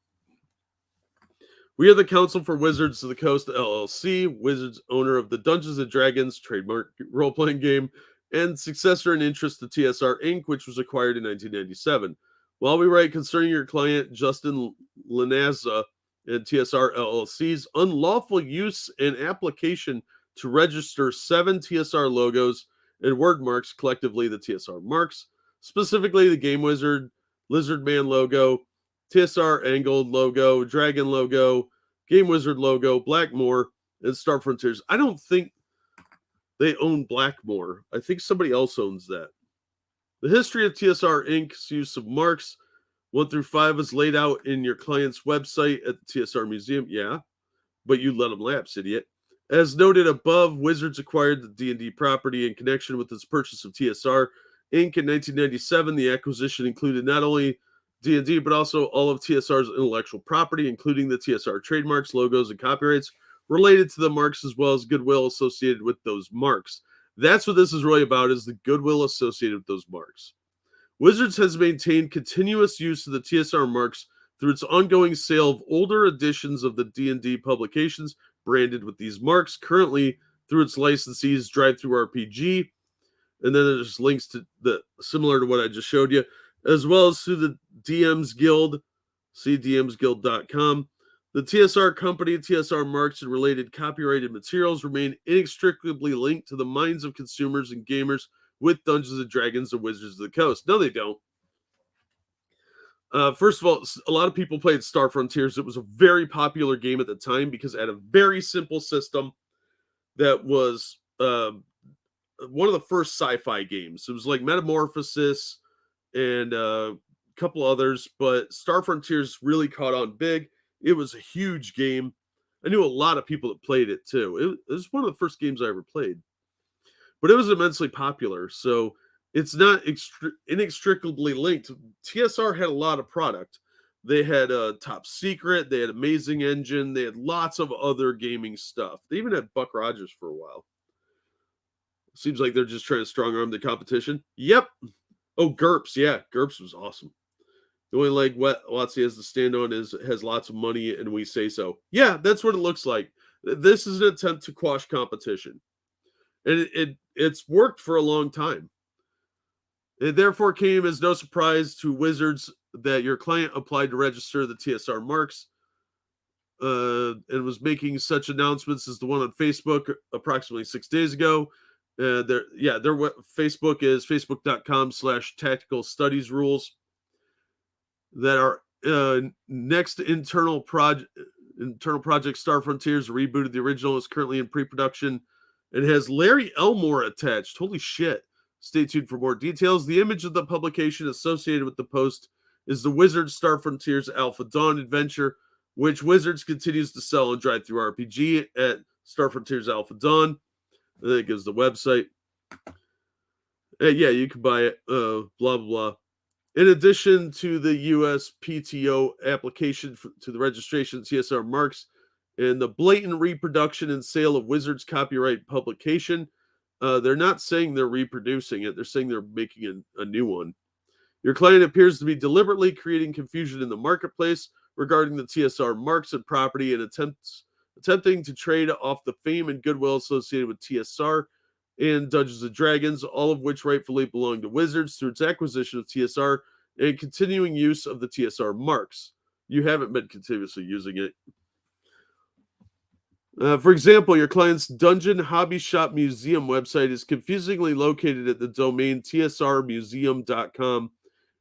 We are the counsel for Wizards of the Coast LLC, Wizards owner of the Dungeons & Dragons trademark role-playing game, and successor in interest to TSR Inc., which was acquired in 1997. While we write concerning your client, Justin Linaza, and TSR LLC's unlawful use and application to register 7 TSR logos and word marks, collectively the TSR marks, specifically the Game Wizard, Lizard Man logo, TSR Angled logo, Dragon logo, Game Wizard logo, Blackmore, and Star Frontiers. I don't think they own Blackmore. I think somebody else owns that. The history of TSR Inc.'s use of marks 1 through 5 is laid out in your client's website at the TSR Museum. Yeah, but you let them lapse, idiot. As noted above, Wizards acquired the D&D property in connection with its purchase of TSR Inc. in 1997. The acquisition included not only D&D, but also all of TSR's intellectual property, including the TSR trademarks, logos, and copyrights related to the marks, as well as goodwill associated with those marks. That's what this is really about, is the goodwill associated with those marks. Wizards has maintained continuous use of the TSR marks through its ongoing sale of older editions of the D&D publications branded with these marks, currently through its licensees DriveThruRPG, and then there's links to the similar to what I just showed you, as well as through the DMs Guild, see dmsguild.com. The TSR company, TSR marks, and related copyrighted materials remain inextricably linked to the minds of consumers and gamers with Dungeons & Dragons and Wizards of the Coast. No, they don't. First of all, a lot of people played Star Frontiers. It was a very popular game at the time because it had a very simple system that was one of the first sci-fi games. It was like Metamorphosis and a couple others, but Star Frontiers really caught on big. It was a huge game. I knew a lot of people that played it too. It was one of the first games I ever played. But it was immensely popular. So it's not inextricably linked. TSR had a lot of product. They had a Top Secret, they had Amazing Engine, they had lots of other gaming stuff. They even had Buck Rogers for a while. Seems like they're just trying to strong arm the competition. Yep. Oh, GURPS. Yeah, GURPS was awesome. The only leg WOTC has to stand on has lots of money, and we say so. Yeah, that's what it looks like. This is an attempt to quash competition. And it's worked for a long time. It therefore came as no surprise to Wizards that your client applied to register the TSR marks and was making such announcements as the one on Facebook approximately 6 days ago. Their Facebook is facebook.com/tactical studies rules that are next internal project Star Frontiers rebooted. The original is currently in pre-production and has Larry Elmore attached. Holy shit. Stay tuned for more details. The image of the publication associated with the post is the Wizards Star Frontiers Alpha Dawn adventure, which Wizards continues to sell on DriveThruRPG at Star Frontiers Alpha Dawn. That gives the website. Yeah, you can buy it. Blah, blah, blah. In addition to the USPTO application to the registration of TSR marks and the blatant reproduction and sale of Wizards copyright publication, they're not saying they're reproducing it. They're saying they're making a new one. Your client appears to be deliberately creating confusion in the marketplace regarding the TSR marks and property and attempting to trade off the fame and goodwill associated with TSR and Dungeons & Dragons, all of which rightfully belong to Wizards through its acquisition of TSR and continuing use of the TSR marks. You haven't been continuously using it. For example, your client's Dungeon Hobby Shop Museum website is confusingly located at the domain tsrmuseum.com,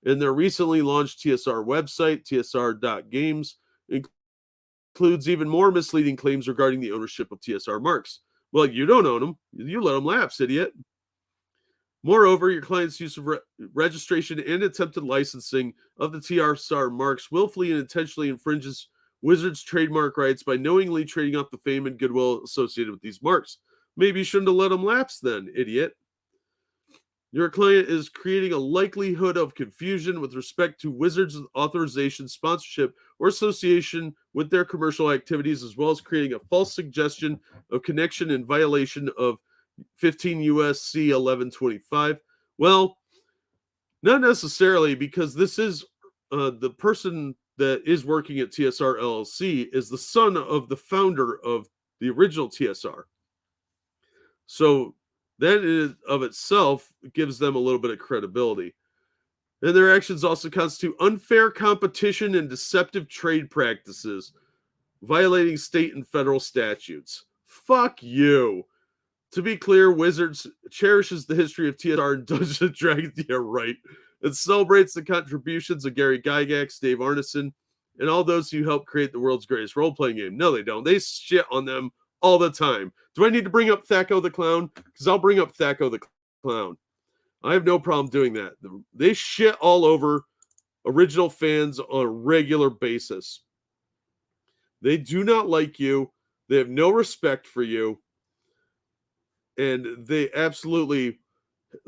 and their recently launched TSR website, tsr.games, includes even more misleading claims regarding the ownership of TSR marks. Well, you don't own them. You let them lapse, idiot. Moreover, your client's use of registration and attempted licensing of the TSR marks willfully and intentionally infringes Wizards' trademark rights by knowingly trading off the fame and goodwill associated with these marks. Maybe you shouldn't have let them lapse then, idiot. Your client is creating a likelihood of confusion with respect to Wizards' authorization, sponsorship, or association with their commercial activities, as well as creating a false suggestion of connection in violation of 15 USC 1125. Well, not necessarily, because this is the person that is working at TSR LLC is the son of the founder of the original TSR. So that in of itself gives them a little bit of credibility. And their actions also constitute unfair competition and deceptive trade practices, violating state and federal statutes. Fuck you. To be clear, Wizards cherishes the history of TSR and Dungeons & Dragons. Yeah, right. It celebrates the contributions of Gary Gygax, Dave Arneson, and all those who helped create the world's greatest role-playing game. No, they don't. They shit on them all the time. Do I need to bring up Thacko the Clown? Because I'll bring up Thacko the Clown. I have no problem doing that. They shit all over original fans on a regular basis. They do not like you. They have no respect for you. And they absolutely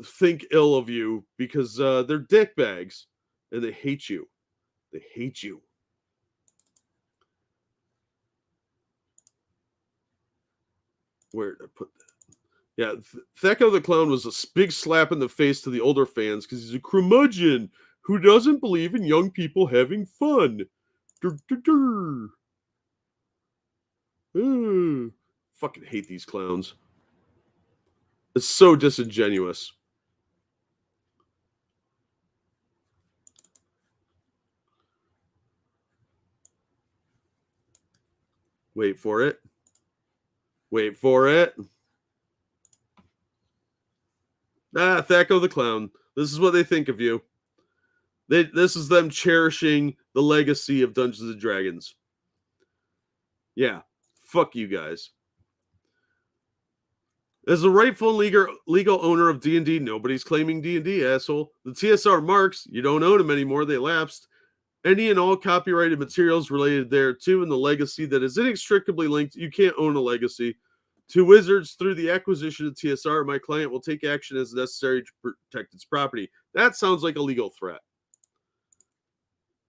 think ill of you because they're dickbags. And they hate you. They hate you. Where did I put that? Yeah, Thacko the Clown was a big slap in the face to the older fans because he's a curmudgeon who doesn't believe in young people having fun. Fucking hate these clowns. It's so disingenuous. Wait for it. Wait for it. Thacko the Clown. This is what they think of you. This is them cherishing the legacy of Dungeons & Dragons. Yeah. Fuck you guys. As the rightful legal owner of D&D, nobody's claiming D&D, asshole. The TSR marks, you don't own them anymore. They lapsed. Any and all copyrighted materials related thereto and the legacy that is inextricably linked. You can't own a legacy. to Wizards through the acquisition of TSR. My client will take action as necessary to protect its property. That sounds like a legal threat.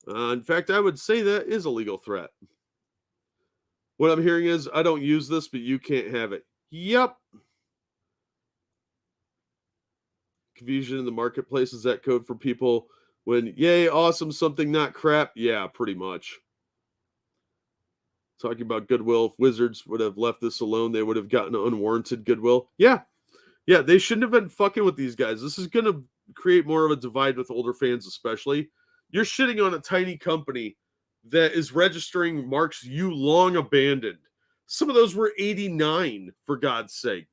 In fact, I would say that is a legal threat. What I'm hearing is, I don't use this, but you can't have it. Yep. Confusion in the marketplace, is that code for people when, yay, awesome, something not crap? Yeah, pretty much. Talking about goodwill, if Wizards would have left this alone, they would have gotten unwarranted goodwill. Yeah, they shouldn't have been fucking with these guys. This is going to create more of a divide with older fans, especially. You're shitting on a tiny company that is registering marks you long abandoned. Some of those were 89, for God's sake.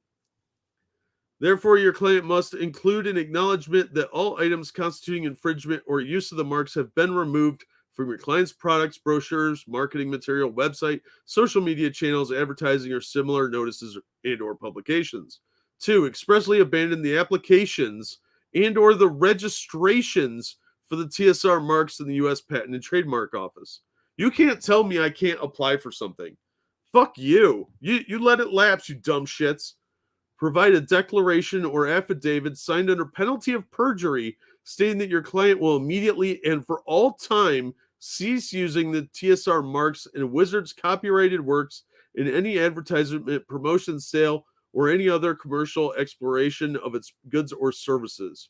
Therefore, your client must include an acknowledgement that all items constituting infringement or use of the marks have been removed from your client's products, brochures, marketing material, website, social media channels, advertising, or similar notices and or publications. 2, expressly abandon the applications and or the registrations for the TSR marks in the U.S. Patent and Trademark Office. You can't tell me I can't apply for something. Fuck you. You let it lapse, you dumb shits. Provide a declaration or affidavit signed under penalty of perjury stating that your client will immediately and for all time cease using the TSR marks and Wizards copyrighted works in any advertisement, promotion, sale, or any other commercial exploration of its goods or services.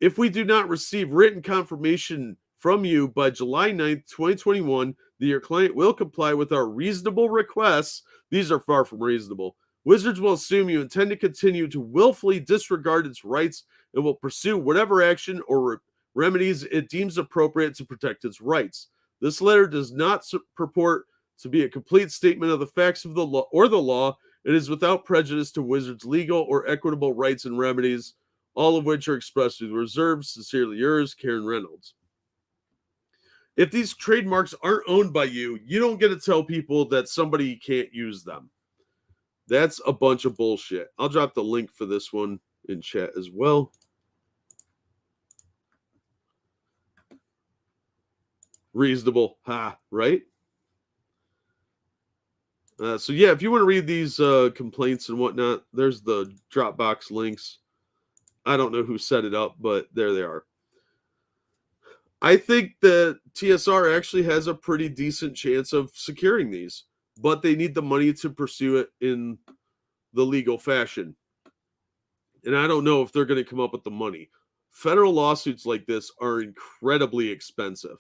If we do not receive written confirmation from you by July 9th, 2021, that your client will comply with our reasonable requests, these are far from reasonable, Wizards will assume you intend to continue to willfully disregard its rights and will pursue whatever action or remedies it deems appropriate to protect its rights. This letter does not purport to be a complete statement of the facts of the law or the law. It is without prejudice to Wizards' legal or equitable rights and remedies, all of which are expressed with reserve. Sincerely yours, Karen Reynolds. If these trademarks aren't owned by you, you don't get to tell people that somebody can't use them. That's a bunch of bullshit. I'll drop the link for this one in chat as well. Reasonable. Right? So yeah, if you want to read these complaints and whatnot, there's the Dropbox links. I don't know who set it up, but there they are. I think that TSR actually has a pretty decent chance of securing these, but they need the money to pursue it in the legal fashion. And I don't know if they're going to come up with the money. Federal lawsuits like this are incredibly expensive.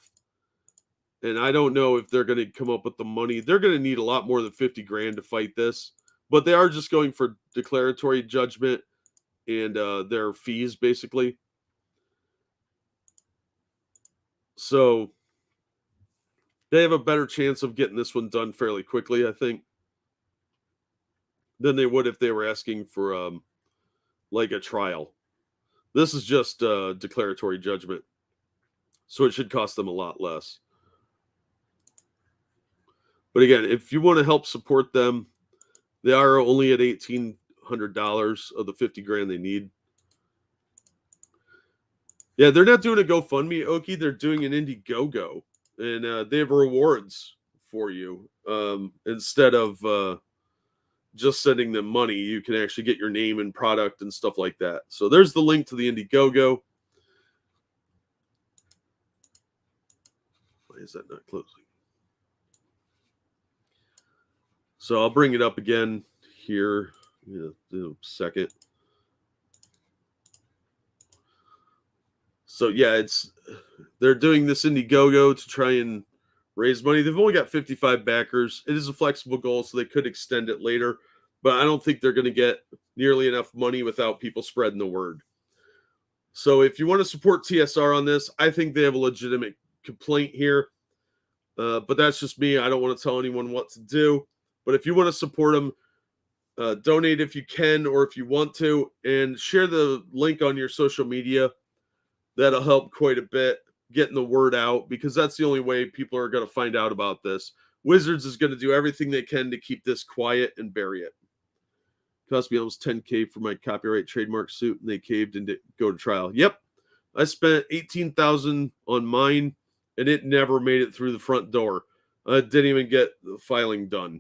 And I don't know if they're going to come up with the money. They're going to need a lot more than 50 grand to fight this. But they are just going for declaratory judgment and their fees, basically. So they have a better chance of getting this one done fairly quickly, I think, than they would if they were asking for like a trial. This is just declaratory judgment. So it should cost them a lot less. But again, if you want to help support them, they are only at $1,800 of the 50 grand they need. Yeah, they're not doing a GoFundMe, Okie. They're doing an Indiegogo. And they have rewards for you. Instead of just sending them money, you can actually get your name and product and stuff like that. So there's the link to the Indiegogo. Why is that not closing? So I'll bring it up again here in a second. So yeah, they're doing this Indiegogo to try and raise money. They've only got 55 backers. It is a flexible goal, so they could extend it later. But I don't think they're going to get nearly enough money without people spreading the word. So if you want to support TSR on this, I think they have a legitimate complaint here. But that's just me. I don't want to tell anyone what to do. But if you want to support them, donate if you can or if you want to, and share the link on your social media. That'll help quite a bit getting the word out, because that's the only way people are going to find out about this. Wizards is going to do everything they can to keep this quiet and bury it. Cost me almost $10,000 for my copyright trademark suit, and they caved and didn't go to trial. Yep, I spent $18,000 on mine, and it never made it through the front door. I didn't even get the filing done.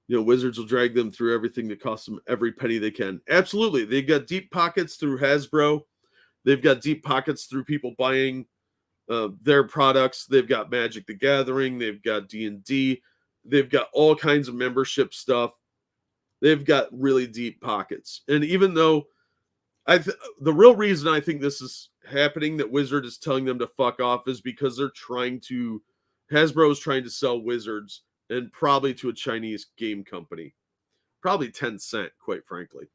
Wizards will drag them through everything that costs them every penny they can. Absolutely. They've got deep pockets through Hasbro. They've got deep pockets through people buying their products. They've got Magic the Gathering. They've got D&D. They've got all kinds of membership stuff. They've got really deep pockets. And even though the real reason I think this is happening, that Wizard is telling them to fuck off, is because Hasbro is trying to sell Wizards, and probably to a Chinese game company. Probably Tencent, quite frankly.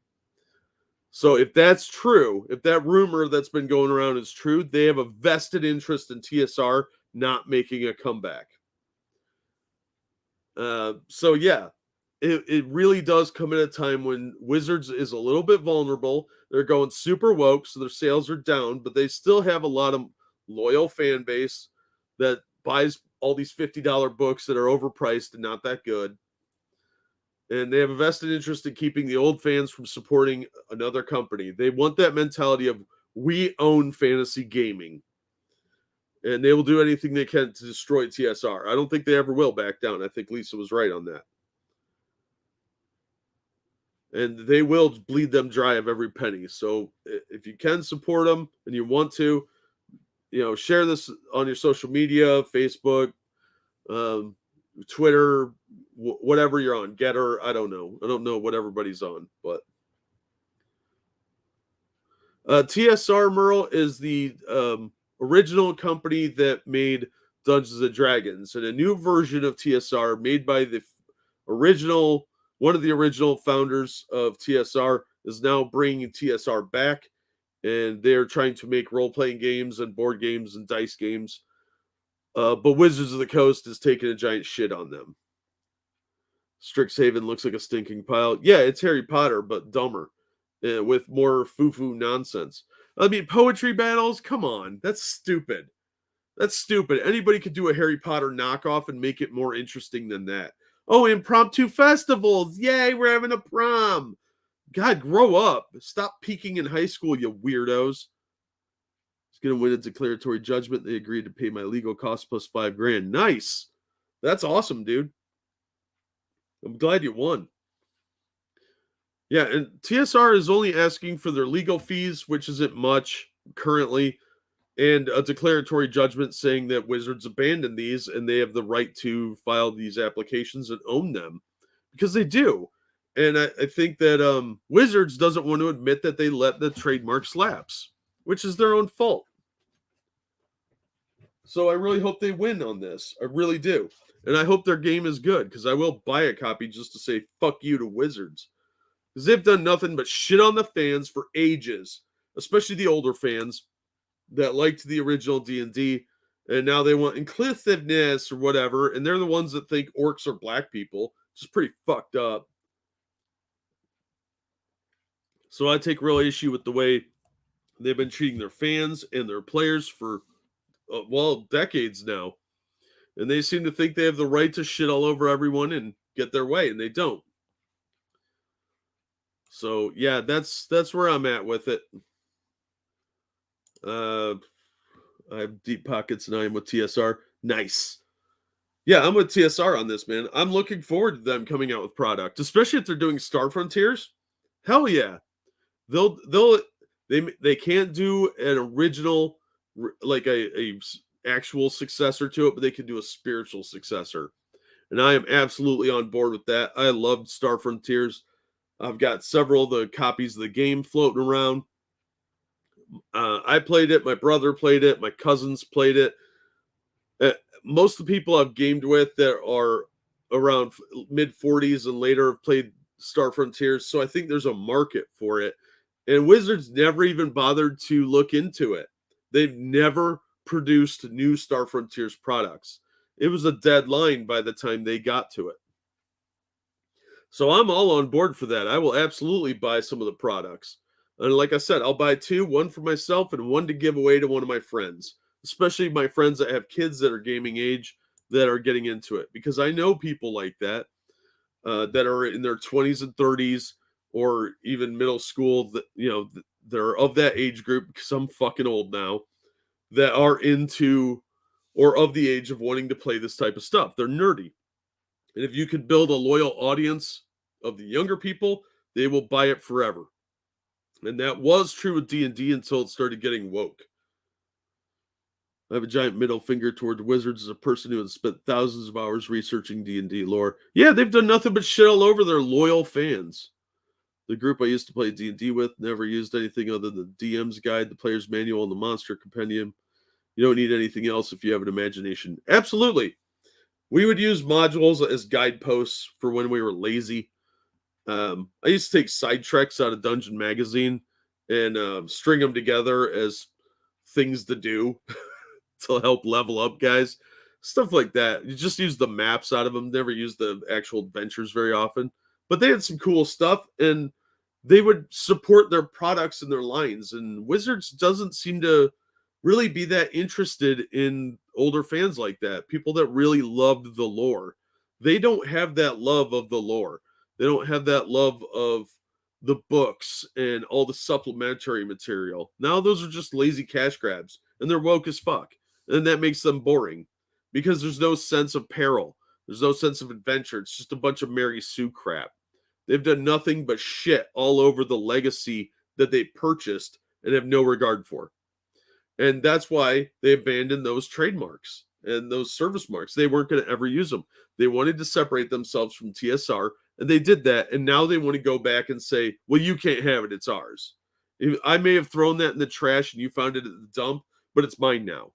So if that's true, if that rumor that's been going around is true, they have a vested interest in TSR not making a comeback. So yeah, it really does come at a time when Wizards is a little bit vulnerable. They're going super woke, so their sales are down, but they still have a lot of loyal fan base that buys all these $50 books that are overpriced and not that good. And they have a vested interest in keeping the old fans from supporting another company. They want that mentality of, we own fantasy gaming. And they will do anything they can to destroy TSR. I don't think they ever will back down. I think Lisa was right on that. And they will bleed them dry of every penny. So if you can support them and you want to, share this on your social media, Facebook, Twitter, whatever you're on, Getter. I don't know what everybody's on, but TSR Merle is the original company that made Dungeons and Dragons, and a new version of TSR made by one of the original founders of TSR is now bringing TSR back, and they're trying to make role-playing games and board games and dice games. But Wizards of the Coast is taking a giant shit on them. Strixhaven looks like a stinking pile. Yeah, it's Harry Potter, but dumber, with more foo-foo nonsense. I mean, poetry battles? Come on, that's stupid. That's stupid. Anybody could do a Harry Potter knockoff and make it more interesting than that. Oh, impromptu festivals. Yay, we're having a prom. God, grow up. Stop peaking in high school, you weirdos. It's going to win a declaratory judgment. They agreed to pay my legal costs plus $5,000. Nice. That's awesome, dude. I'm glad you won. Yeah, and TSR is only asking for their legal fees, which isn't much currently, and a declaratory judgment saying that Wizards abandoned these and they have the right to file these applications and own them, because they do. And I think that Wizards doesn't want to admit that they let the trademarks lapse, which is their own fault. So I really hope they win on this. I really do. And I hope their game is good, because I will buy a copy just to say fuck you to Wizards. Because they've done nothing but shit on the fans for ages, especially the older fans that liked the original D&D, and now they want inclusiveness or whatever, and they're the ones that think orcs are black people, which is pretty fucked up. So I take real issue with the way they've been treating their fans and their players for, decades now. And they seem to think they have the right to shit all over everyone and get their way, and they don't. So yeah, that's where I'm at with it. I have deep pockets and I am with TSR. Nice. Yeah, I'm with TSR on this, man. I'm looking forward to them coming out with product, especially if they're doing Star Frontiers. Hell yeah. They can't do an original, like a actual successor to it, but they can do a spiritual successor. And I am absolutely on board with that. I loved Star Frontiers. I've got several of the copies of the game floating around. I played it. My brother played it. My cousins played it. Most of the people I've gamed with that are around mid-40s and later have played Star Frontiers, so I think there's a market for it. And Wizards never even bothered to look into it. They've never produced new Star Frontiers products. It was a dead line by the time they got to it. So I'm all on board for that. I will absolutely buy some of the products. And like I said, I'll buy two, one for myself and one to give away to one of my friends, especially my friends that have kids that are gaming age that are getting into it, because I know people like that, that are in their 20s and 30s or even middle school, that, they're of that age group, because I'm fucking old now, that are into or of the age of wanting to play this type of stuff. They're nerdy. And if you can build a loyal audience of the younger people, they will buy it forever. And that was true with D&D until it started getting woke. I have a giant middle finger toward Wizards as a person who has spent thousands of hours researching D&D lore. Yeah, they've done nothing but shit all over their loyal fans. The group I used to play D&D with never used anything other than the DM's guide, the player's manual, and the monster compendium. You don't need anything else if you have an imagination. Absolutely. We would use modules as guideposts for when we were lazy. I used to take side treks out of Dungeon Magazine and string them together as things to do to help level up guys. Stuff like that. You just use the maps out of them, never use the actual adventures very often. But they had some cool stuff, and they would support their products and their lines. And Wizards doesn't seem to really be that interested in older fans like that, people that really loved the lore. They don't have that love of the lore. They don't have that love of the books and all the supplementary material. Now those are just lazy cash grabs, and they're woke as fuck. And that makes them boring because there's no sense of peril. There's no sense of adventure. It's just a bunch of Mary Sue crap. They've done nothing but shit all over the legacy that they purchased and have no regard for. And that's why they abandoned those trademarks and those service marks. They weren't going to ever use them. They wanted to separate themselves from TSR, and they did that. And now they want to go back and say, well, you can't have it. It's ours. I may have thrown that in the trash and you found it at the dump, but it's mine now.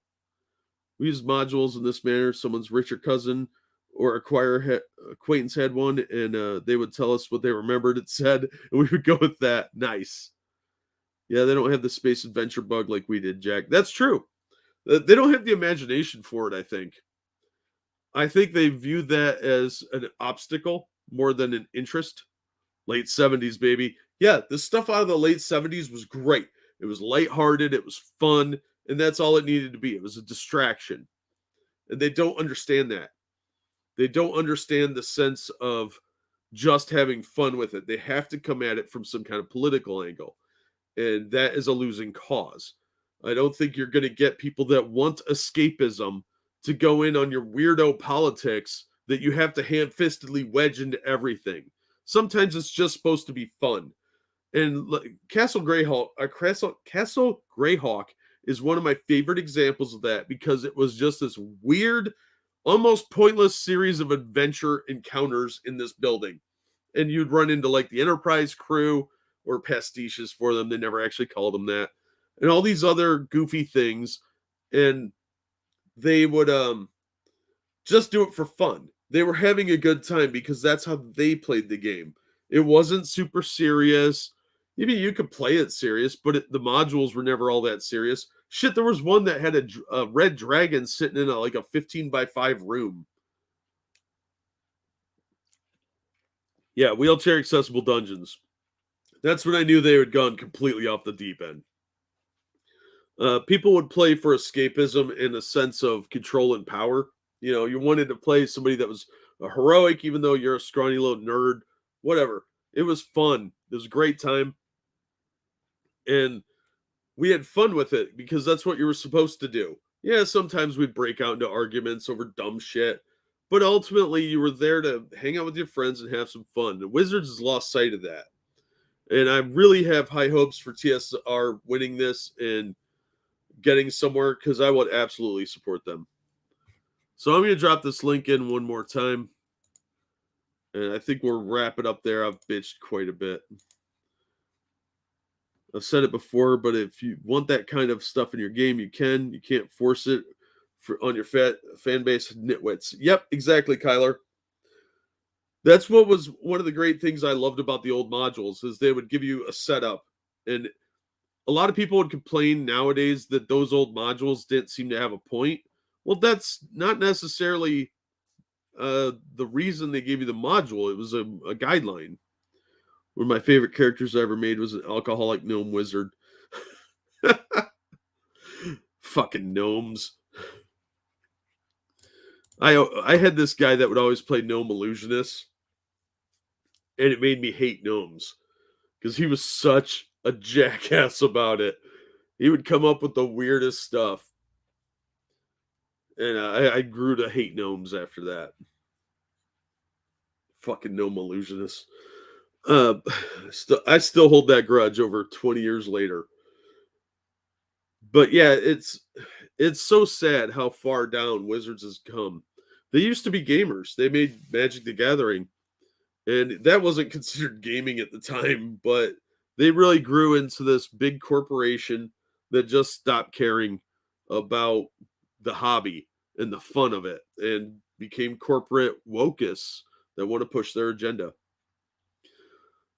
We use modules in this manner. Someone's richer cousin or acquaintance had one, and they would tell us what they remembered it said, and we would go with that. Nice. Yeah, they don't have the space adventure bug like we did, Jack. That's true. They don't have the imagination for it, I think. I think they view that as an obstacle more than an interest. Late 70s, baby. Yeah, the stuff out of the late 70s was great. It was lighthearted, it was fun, and that's all it needed to be. It was a distraction. And they don't understand that. They don't understand the sense of just having fun with it. They have to come at it from some kind of political angle. And that is a losing cause. I don't think you're going to get people that want escapism to go in on your weirdo politics that you have to ham-fistedly wedge into everything. Sometimes it's just supposed to be fun. And Castle Greyhawk is one of my favorite examples of that because it was just this weird, almost pointless series of adventure encounters in this building. And you'd run into like the Enterprise crew or pastiches for them. They never actually called them that. And all these other goofy things. And they would just do it for fun. They were having a good time because that's how they played the game. It wasn't super serious. Maybe you could play it serious, but the modules were never all that serious. Shit, there was one that had a red dragon sitting in like a 15x5 room. Yeah, wheelchair accessible dungeons. That's when I knew they had gone completely off the deep end. People would play for escapism in a sense of control and power. You know, you wanted to play somebody that was a heroic, even though you're a scrawny little nerd, whatever. It was fun. It was a great time. And we had fun with it because that's what you were supposed to do. Yeah, sometimes we'd break out into arguments over dumb shit, but ultimately you were there to hang out with your friends and have some fun. The Wizards has lost sight of that. And I really have high hopes for TSR winning this and getting somewhere because I would absolutely support them. So I'm going to drop this link in one more time. And I think we'll wrap it up there. I've bitched quite a bit. I've said it before, but if you want that kind of stuff in your game, you can. You can't force it on your fan base nitwits. Yep, exactly, Kyler. That's what was one of the great things I loved about the old modules is they would give you a setup. And a lot of people would complain nowadays that those old modules didn't seem to have a point. Well, that's not necessarily the reason they gave you the module. It was a guideline. One of my favorite characters I ever made was an alcoholic gnome wizard. Fucking gnomes. I had this guy that would always play gnome illusionist, and it made me hate gnomes because he was such a jackass about it. He would come up with the weirdest stuff, and I grew to hate gnomes after that. Fucking gnome illusionists. I still hold that grudge over 20 years later. But yeah, it's so sad how far down Wizards has come. They used to be gamers. They made Magic the Gathering, and that wasn't considered gaming at the time, but they really grew into this big corporation that just stopped caring about the hobby and the fun of it and became corporate wokeists that want to push their agenda.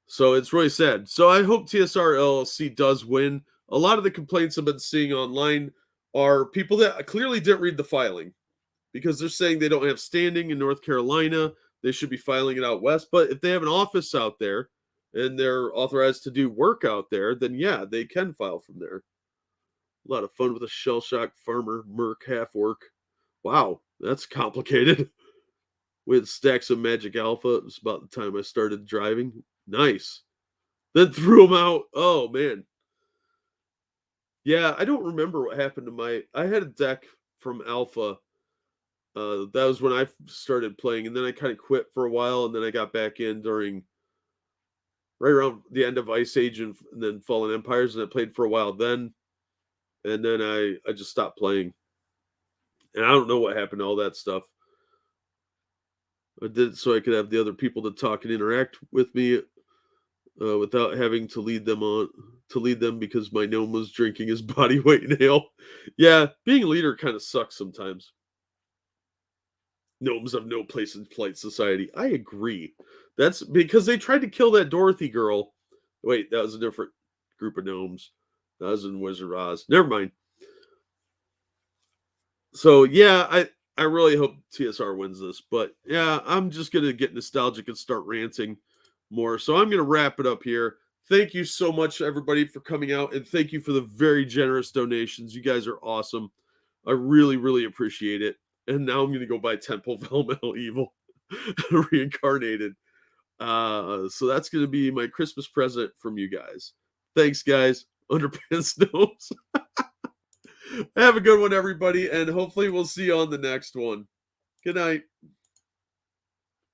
So it's really sad. So I hope TSR LLC does win. A lot of the complaints I've been seeing online are people that clearly didn't read the filing because they're saying they don't have standing in North Carolina. They should be filing it out west. But if they have an office out there and they're authorized to do work out there, then yeah, they can file from there. A lot of fun with a shell shock farmer, Merc half orc. Wow, that's complicated. We had stacks of Magic Alpha. It was about the time I started driving. Nice. Then threw them out. Oh, man. Yeah, I don't remember what happened to my... I had a deck from Alpha. That was when I started playing, and then I kind of quit for a while, and then I got back in during... right around the end of Ice Age and then Fallen Empires, and I played for a while then. And then I just stopped playing. And I don't know what happened to all that stuff. I did it so I could have the other people to talk and interact with me without having to lead them because my gnome was drinking his body weight in ale. Yeah, being a leader kind of sucks sometimes. Gnomes have no place in polite society. I agree. That's because they tried to kill that Dorothy girl. Wait, that was a different group of gnomes. That was in Wizard Oz. Never mind. So yeah, I really hope TSR wins this, but yeah, I'm just gonna get nostalgic and start ranting more. So I'm gonna wrap it up here. Thank you so much, everybody, for coming out, and thank you for the very generous donations. You guys are awesome. I really, really appreciate it. And now I'm gonna go buy Temple of Elemental Evil reincarnated. So that's gonna be my Christmas present from you guys. Thanks, guys. Underpants Gnomes. Have a good one, everybody, and hopefully we'll see you on the next one. Good night.